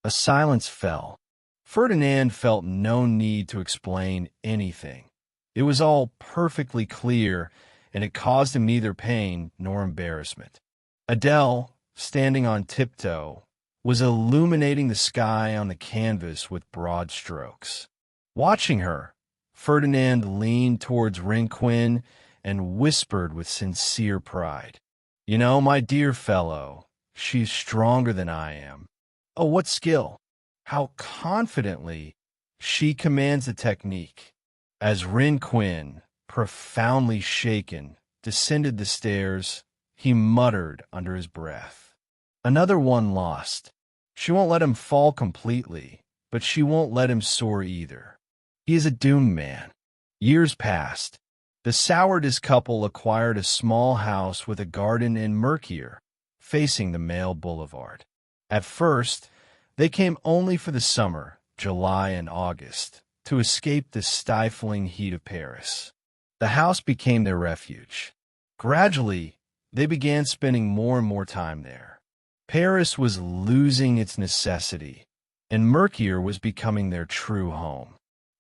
A silence fell. Ferdinand felt no need to explain anything. It was all perfectly clear, and it caused him neither pain nor embarrassment. Adèle, standing on tiptoe, was illuminating the sky on the canvas with broad strokes. Watching her, Ferdinand leaned towards Rinquin and whispered with sincere pride, "You know, my dear fellow, she's stronger than I am. Oh, what skill! How confidently she commands the technique." As Rinquin, profoundly shaken, descended the stairs, he muttered under his breath, "Another one lost. She won't let him fall completely, but she won't let him soar either. He is a doomed man." Years passed. The Sourdis couple acquired a small house with a garden in Mercier, facing the Mail Boulevard. At first, they came only for the summer, July and August, to escape the stifling heat of Paris. The house became their refuge. Gradually, they began spending more and more time there. Paris was losing its necessity, and Mercier was becoming their true home.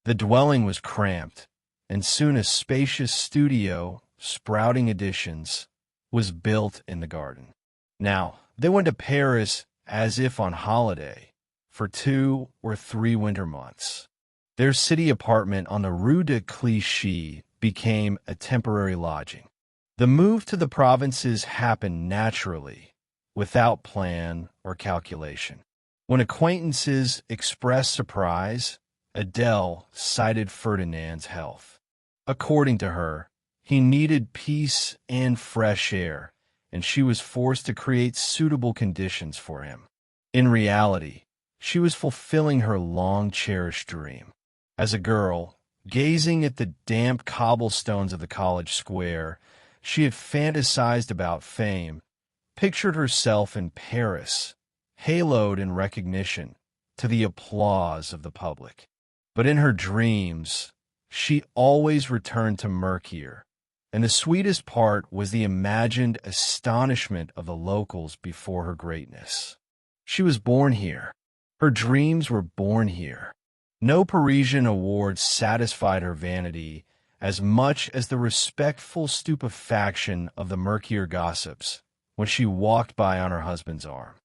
The dwelling was cramped, and soon a spacious studio, sprouting additions, was built in the garden. Now, they went to Paris as if on holiday, for 2 or 3 winter months. Their city apartment on the Rue de Clichy became a temporary lodging. The move to the provinces happened naturally, without plan or calculation. When acquaintances expressed surprise, Adèle cited Ferdinand's health. According to her, he needed peace and fresh air, and she was forced to create suitable conditions for him. In reality, she was fulfilling her long-cherished dream. As a girl, gazing at the damp cobblestones of the college square, she had fantasized about fame, pictured herself in Paris, haloed in recognition, to the applause of the public. But in her dreams, she always returned to Mercier, and the sweetest part was the imagined astonishment of the locals before her greatness. She was born here. Her dreams were born here. No Parisian award satisfied her vanity as much as the respectful stupefaction of the Mercier gossips when she walked by on her husband's arm.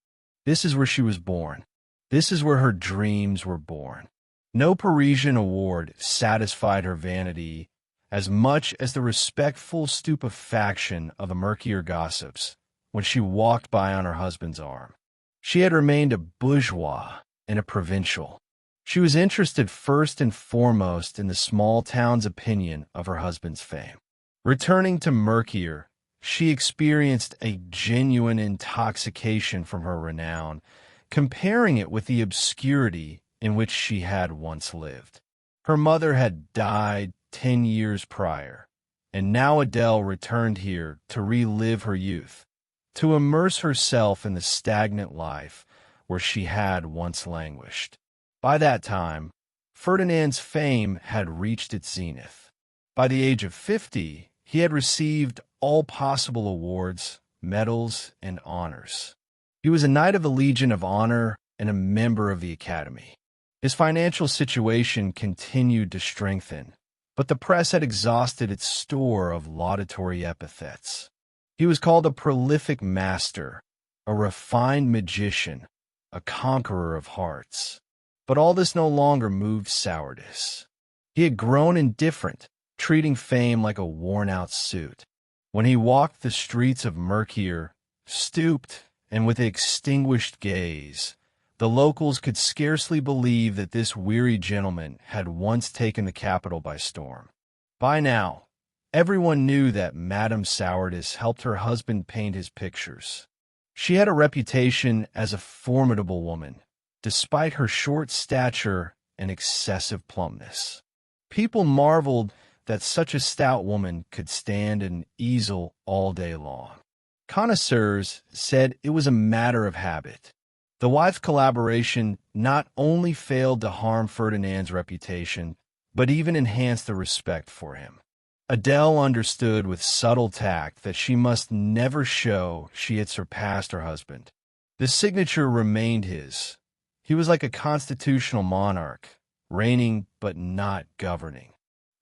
This is where she was born. This is where her dreams were born. No Parisian award satisfied her vanity as much as the respectful stupefaction of the Mercier gossips when she walked by on her husband's arm. She had remained a bourgeois and a provincial. She was interested first and foremost in the small town's opinion of her husband's fame. Returning to Mercier, she experienced a genuine intoxication from her renown, comparing it with the obscurity in which she had once lived. Her mother had died 10 years prior, and now Adèle returned here to relive her youth, to immerse herself in the stagnant life where she had once languished. By that time, Ferdinand's fame had reached its zenith. By the age of 50, he had received all possible awards, medals, and honors. He was a Knight of the Legion of Honor and a member of the Academy. His financial situation continued to strengthen, but the press had exhausted its store of laudatory epithets. He was called a prolific master, a refined magician, a conqueror of hearts. But all this no longer moved Sourdis. He had grown indifferent, treating fame like a worn-out suit. When he walked the streets of Mercier, stooped and with extinguished gaze, the locals could scarcely believe that this weary gentleman had once taken the capital by storm. By now, everyone knew that Madame Sourdis helped her husband paint his pictures. She had a reputation as a formidable woman, despite her short stature and excessive plumpness. People marveled that such a stout woman could stand an easel all day long. Connoisseurs said it was a matter of habit. The wife's collaboration not only failed to harm Ferdinand's reputation, but even enhanced the respect for him. Adèle understood with subtle tact that she must never show she had surpassed her husband. The signature remained his. He was like a constitutional monarch, reigning but not governing.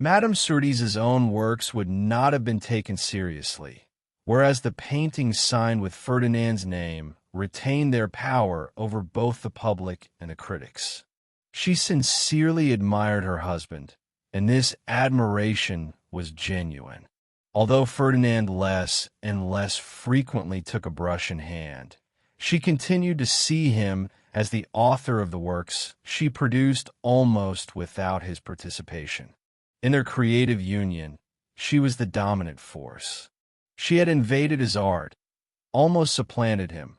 Madame Sourdis's own works would not have been taken seriously, whereas the paintings signed with Ferdinand's name retained their power over both the public and the critics. She sincerely admired her husband, and this admiration was genuine. Although Ferdinand less and less frequently took a brush in hand, she continued to see him as the author of the works she produced almost without his participation. In their creative union, she was the dominant force. She had invaded his art, almost supplanted him,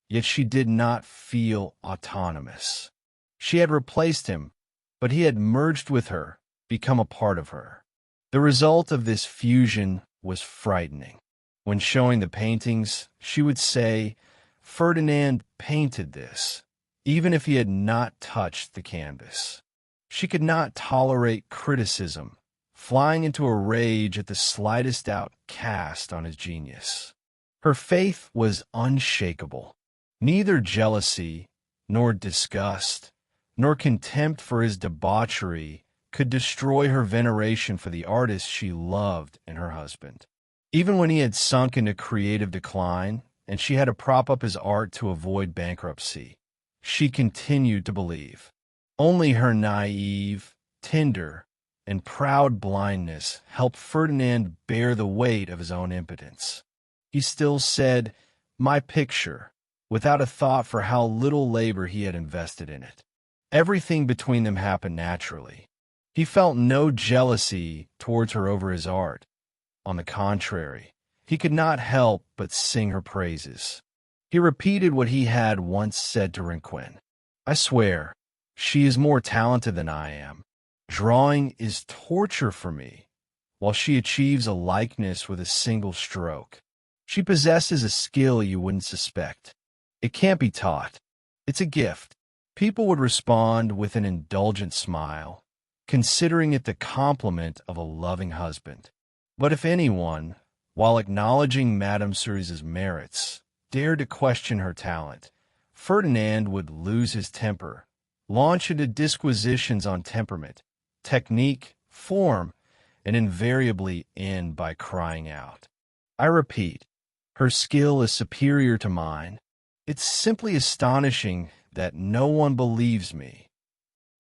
yet she did not feel autonomous. She had replaced him, but he had merged with her, become a part of her. The result of this fusion was frightening. When showing the paintings, she would say, "Ferdinand painted this," even if he had not touched the canvas. She could not tolerate criticism, flying into a rage at the slightest doubt cast on his genius. Her faith was unshakable. Neither jealousy, nor disgust, nor contempt for his debauchery could destroy her veneration for the artist she loved in her husband. Even when he had sunk into creative decline, and she had to prop up his art to avoid bankruptcy, she continued to believe. Only her naive, tender, and proud blindness helped Ferdinand bear the weight of his own impotence. He still said, "My picture," without a thought for how little labor he had invested in it. Everything between them happened naturally. He felt no jealousy towards her over his art. On the contrary, he could not help but sing her praises. He repeated what he had once said to Rinquin. "I swear, she is more talented than I am. Drawing is torture for me, while she achieves a likeness with a single stroke. She possesses a skill you wouldn't suspect. It can't be taught. It's a gift." People would respond with an indulgent smile, considering it the compliment of a loving husband. But if anyone, while acknowledging Madame Sourdis's merits, dared to question her talent, Ferdinand would lose his temper, launch into disquisitions on temperament, technique, form, and invariably end by crying out, "I repeat, her skill is superior to mine. It's simply astonishing that no one believes me."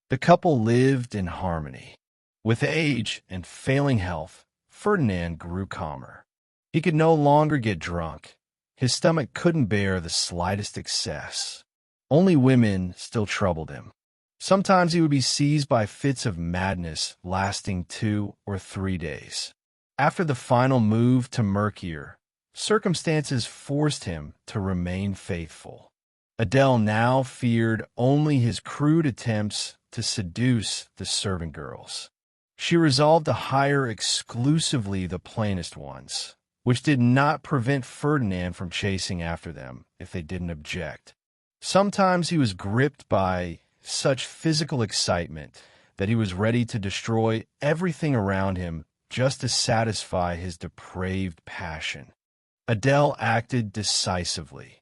The couple lived in harmony. With age and failing health, Ferdinand grew calmer. He could no longer get drunk. His stomach couldn't bear the slightest excess. Only women still troubled him. Sometimes he would be seized by fits of madness lasting 2 or 3 days. After the final move to murkier, circumstances forced him to remain faithful. Adèle now feared only his crude attempts to seduce the servant girls. She resolved to hire exclusively the plainest ones, which did not prevent Ferdinand from chasing after them if they didn't object. Sometimes he was gripped by such physical excitement that he was ready to destroy everything around him just to satisfy his depraved passion. Adèle acted decisively.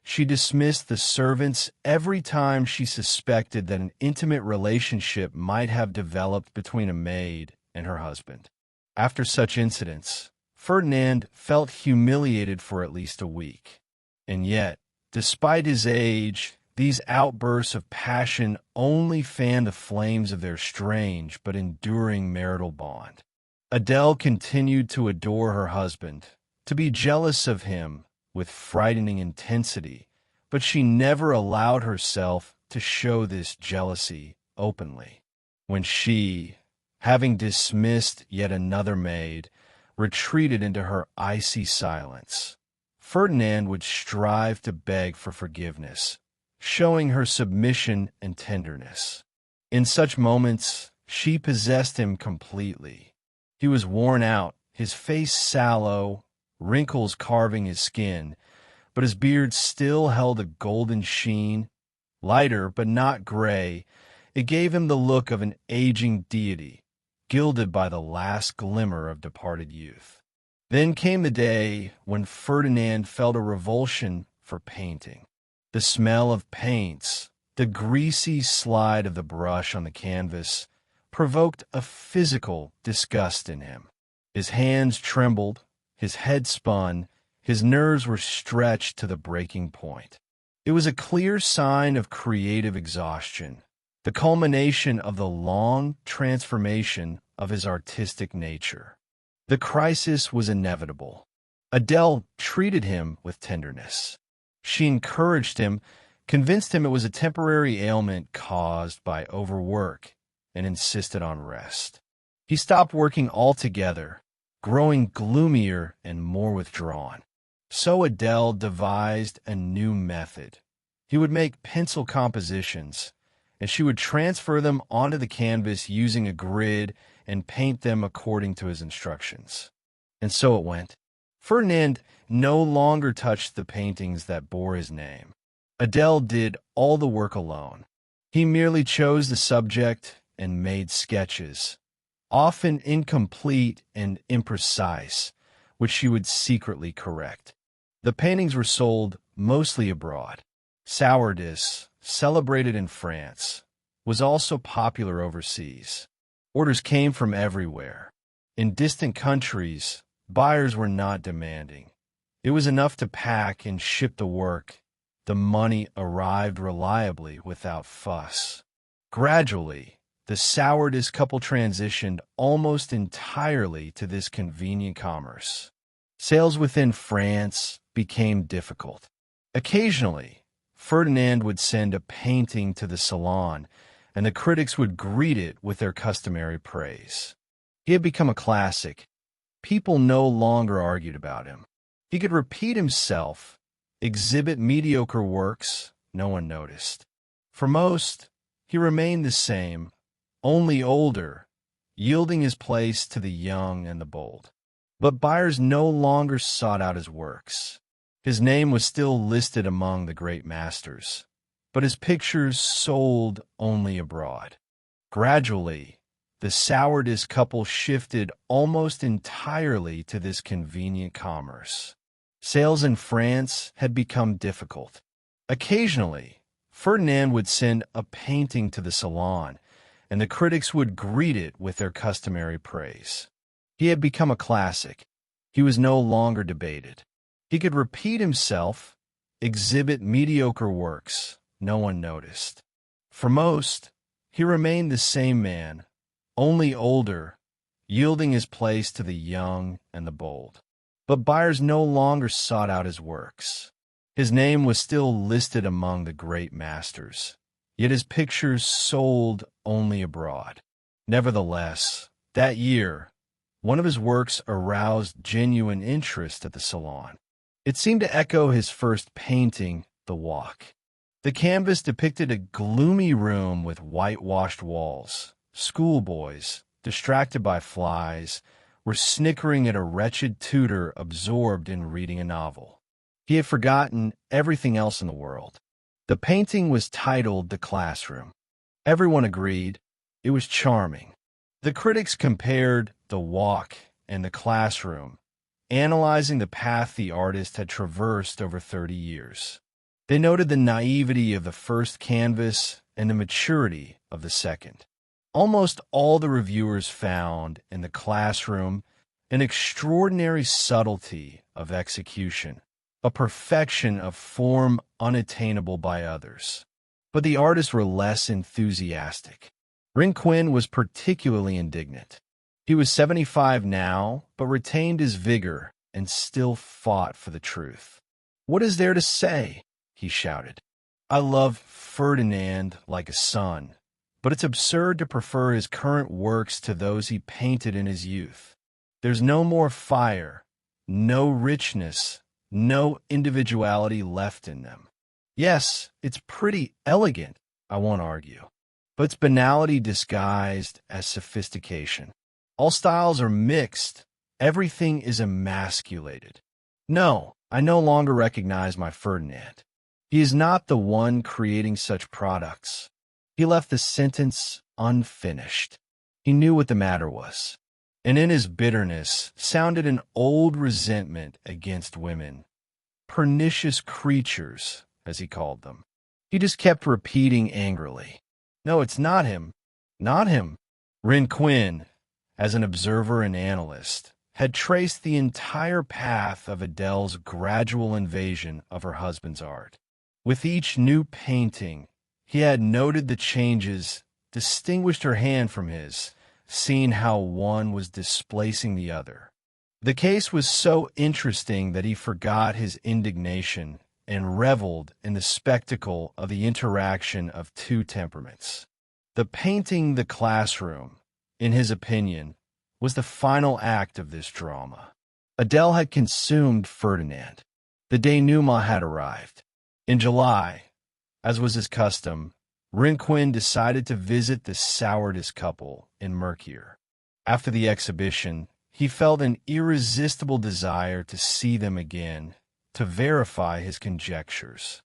She dismissed the servants every time she suspected that an intimate relationship might have developed between a maid and her husband. After such incidents, Ferdinand felt humiliated for at least a week. And yet, despite his age, these outbursts of passion only fanned the flames of their strange but enduring marital bond. Adèle continued to adore her husband, to be jealous of him with frightening intensity, but she never allowed herself to show this jealousy openly. When she, having dismissed yet another maid, retreated into her icy silence, Ferdinand would strive to beg for forgiveness, showing her submission and tenderness. In such moments, she possessed him completely. He was worn out, his face sallow, wrinkles carving his skin, but his beard still held a golden sheen. Lighter but not gray, it gave him the look of an aging deity, gilded by the last glimmer of departed youth. Then came the day when Ferdinand felt a revulsion for painting. The smell of paints, the greasy slide of the brush on the canvas, provoked a physical disgust in him. His hands trembled, his head spun, his nerves were stretched to the breaking point. It was a clear sign of creative exhaustion, the culmination of the long transformation of his artistic nature. The crisis was inevitable. Adèle treated him with tenderness. She encouraged him, convinced him it was a temporary ailment caused by overwork, and insisted on rest. He stopped working altogether, growing gloomier and more withdrawn. So Adèle devised a new method. He would make pencil compositions, and she would transfer them onto the canvas using a grid and paint them according to his instructions. And so it went. Ferdinand no longer touched the paintings that bore his name. Adèle did all the work alone. He merely chose the subject and made sketches, often incomplete and imprecise, which she would secretly correct. The paintings were sold mostly abroad. Sourdis, celebrated in France, was also popular overseas. Orders came from everywhere. In distant countries, buyers were not demanding. It was enough to pack and ship the work. The money arrived reliably without fuss. Gradually, the Sourdis couple transitioned almost entirely to this convenient commerce. Sales within France became difficult. Occasionally, Ferdinand would send a painting to the salon, and the critics would greet it with their customary praise. He had become a classic. People no longer argued about him. He could repeat himself, exhibit mediocre works, no one noticed. For most, he remained the same, only older, yielding his place to the young and the bold. But buyers no longer sought out his works. His name was still listed among the great masters, but his pictures sold only abroad. Gradually, the Sourdis couple shifted almost entirely to this convenient commerce. Sales in France had become difficult. Occasionally, Ferdinand would send a painting to the salon, and the critics would greet it with their customary praise. He had become a classic. He was no longer debated. He could repeat himself, exhibit mediocre works, no one noticed. For most, he remained the same man, only older, yielding his place to the young and the bold. But buyers no longer sought out his works. His name was still listed among the great masters, yet his pictures sold only abroad. Nevertheless, that year, one of his works aroused genuine interest at the Salon. It seemed to echo his first painting, The Walk. The canvas depicted a gloomy room with whitewashed walls. Schoolboys, distracted by flies, were snickering at a wretched tutor absorbed in reading a novel. He had forgotten everything else in the world. The painting was titled The Classroom. Everyone agreed it was charming. The critics compared The Walk and The Classroom, analyzing the path the artist had traversed over 30 years. They noted the naivety of the first canvas and the maturity of the second. Almost all the reviewers found in The Classroom an extraordinary subtlety of execution, a perfection of form unattainable by others. But the artists were less enthusiastic. Rinquin was particularly indignant. He was 75 now, but retained his vigor and still fought for the truth. "What is there to say?" he shouted. "I love Ferdinand like a son, but it's absurd to prefer his current works to those he painted in his youth. There's no more fire, no richness, no individuality left in them. Yes, it's pretty elegant, I won't argue, but it's banality disguised as sophistication. All styles are mixed, everything is emasculated. No, I no longer recognize my Ferdinand. He is not the one creating such products. He left the sentence unfinished. He knew what the matter was, and in his bitterness sounded an old resentment against women, pernicious creatures, as he called them. He just kept repeating angrily, "No, it's not him, not him." Rinquin, as an observer and analyst, had traced the entire path of Adèle's gradual invasion of her husband's art. With each new painting, he had noted the changes, distinguished her hand from his, seen how one was displacing the other. The case was so interesting that he forgot his indignation and reveled in the spectacle of the interaction of two temperaments. The painting The Classroom, in his opinion, was the final act of this drama. Adèle had consumed Ferdinand. The denouement had arrived. In July, as was his custom, Rinquin decided to visit the Sourdis couple in Mercure. After the exhibition, he felt an irresistible desire to see them again, to verify his conjectures.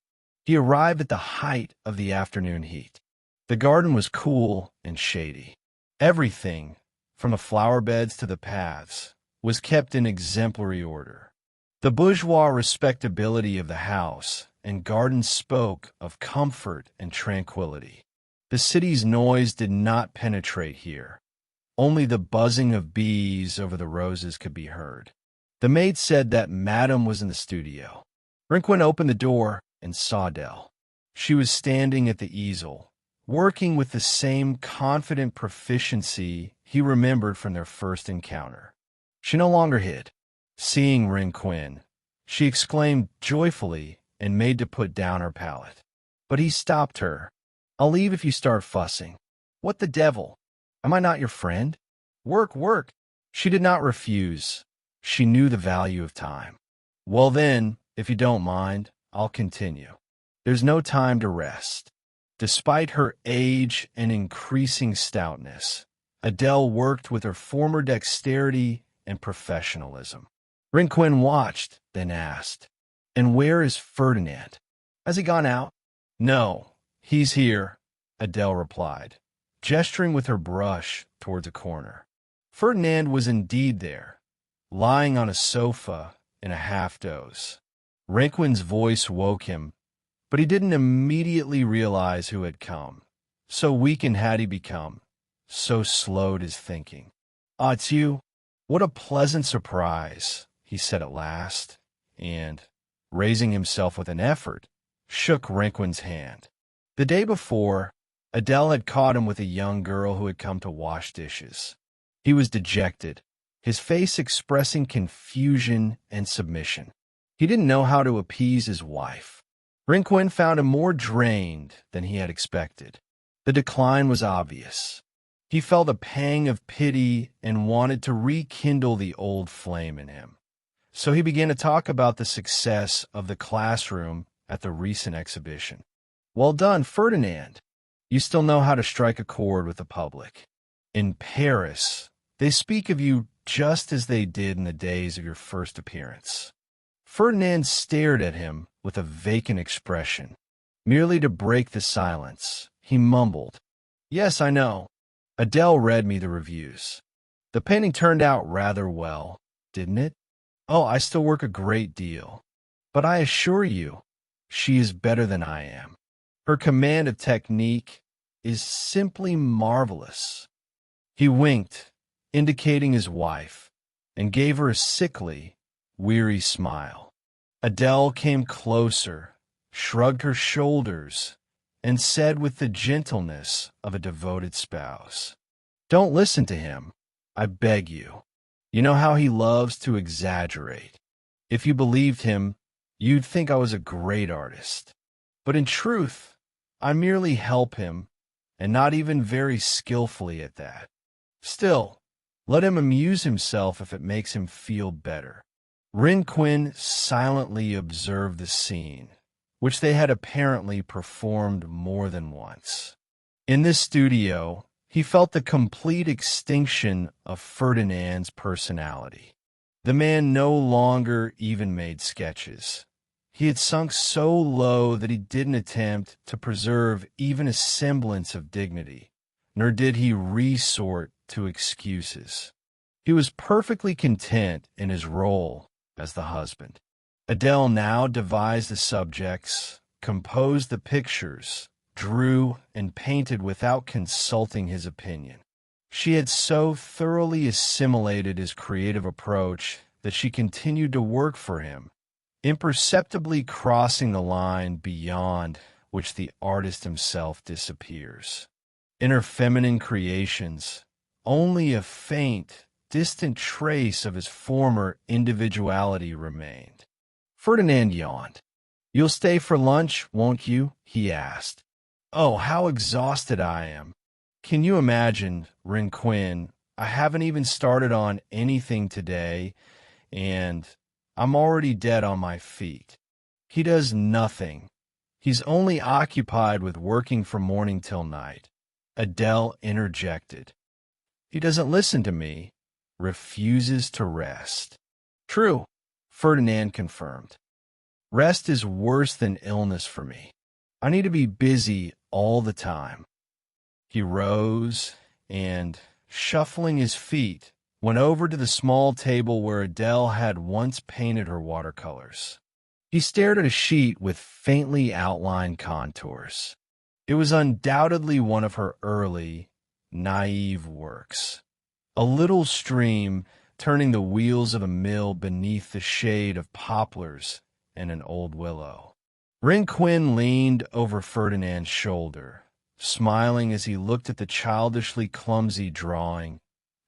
He arrived at the height of the afternoon heat. The garden was cool and shady. Everything, from the flower beds to the paths, was kept in exemplary order. The bourgeois respectability of the house and garden spoke of comfort and tranquility. The city's noise did not penetrate here. Only the buzzing of bees over the roses could be heard. The maid said that Madame was in the studio. Rinquin opened the door and saw Adèle. She was standing at the easel, working with the same confident proficiency he remembered from their first encounter. She no longer hid. Seeing Rinquin, she exclaimed joyfully and made to put down her palette. But he stopped her. "I'll leave if you start fussing." "What the devil? Am I not your friend? Work, work." She did not refuse. She knew the value of time. "Well then, if you don't mind, I'll continue. There's no time to rest." Despite her age and increasing stoutness, Adèle worked with her former dexterity and professionalism. Rinquin watched, then asked, "And where is Ferdinand? Has he gone out?" "No, he's here," Adèle replied, gesturing with her brush towards a corner. Ferdinand was indeed there, lying on a sofa in a half-doze. Rinquin's voice woke him, but he didn't immediately realize who had come. So weakened had he become, so slowed his thinking. "Ah, it's you? What a pleasant surprise," he said at last, and, raising himself with an effort, shook Rinquin's hand. The day before, Adèle had caught him with a young girl who had come to wash dishes. He was dejected. his face expressing confusion and submission. He didn't know how to appease his wife. Rinquin found him more drained than he had expected. The decline was obvious. He felt a pang of pity and wanted to rekindle the old flame in him. So he began to talk about the success of the classroom at the recent exhibition. "Well done, Ferdinand. You still know how to strike a chord with the public. In Paris, they speak of you just as they did in the days of your first appearance." Ferdinand stared at him with a vacant expression. Merely to break the silence, he mumbled, "Yes, I know. Adèle read me the reviews. The painting turned out rather well, didn't it? Oh, I still work a great deal. But I assure you, she is better than I am. Her command of technique is simply marvelous." He winked, indicating his wife, and gave her a sickly, weary smile. Adèle came closer, shrugged her shoulders, and said with the gentleness of a devoted spouse, "Don't listen to him, I beg you. You know how he loves to exaggerate. If you believed him, you'd think I was a great artist. But in truth, I merely help him, and not even very skillfully at that. Still, let him amuse himself if it makes him feel better." Rinquin silently observed the scene, which they had apparently performed more than once. In this studio, he felt the complete extinction of Ferdinand's personality. The man no longer even made sketches. He had sunk so low that he didn't attempt to preserve even a semblance of dignity, nor did he resort to excuses. He was perfectly content in his role as the husband. Adèle now devised the subjects, composed the pictures, drew and painted without consulting his opinion. She had so thoroughly assimilated his creative approach that she continued to work for him, imperceptibly crossing the line beyond which the artist himself disappears. In her feminine creations, only a faint, distant trace of his former individuality remained. Ferdinand yawned. "You'll stay for lunch, won't you?" he asked. "Oh, how exhausted I am. Can you imagine, Rinquin, I haven't even started on anything today, and I'm already dead on my feet." "He does nothing. He's only occupied with working from morning till night," Adèle interjected. "He doesn't listen to me, refuses to rest." "True," Ferdinand confirmed. "Rest is worse than illness for me. I need to be busy all the time." He rose and, shuffling his feet, went over to the small table where Adèle had once painted her watercolors. He stared at a sheet with faintly outlined contours. It was undoubtedly one of her early, naive works. A little stream turning the wheels of a mill beneath the shade of poplars and an old willow. Rinquin leaned over Ferdinand's shoulder, smiling as he looked at the childishly clumsy drawing,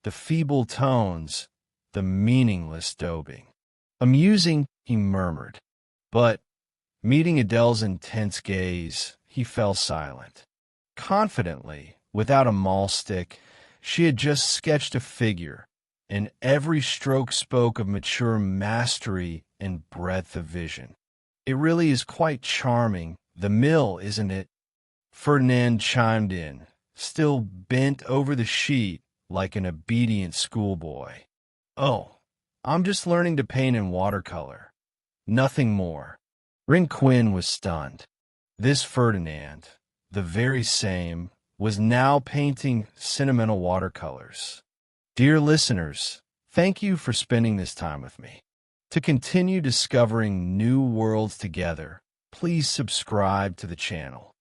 the feeble tones, the meaningless daubing. "Amusing," he murmured. But, meeting Adèle's intense gaze, he fell silent. Confidently, without a maul stick, she had just sketched a figure, and every stroke spoke of mature mastery and breadth of vision. "It really is quite charming, the mill, isn't it?" Ferdinand chimed in, still bent over the sheet like an obedient schoolboy. "Oh, I'm just learning to paint in watercolor. Nothing more." Rinquin was stunned. This Ferdinand, the very same, was now painting sentimental watercolors. Dear listeners, thank you for spending this time with me. To continue discovering new worlds together, please subscribe to the channel.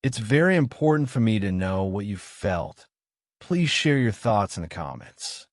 It's very important for me to know what you felt. Please share your thoughts in the comments.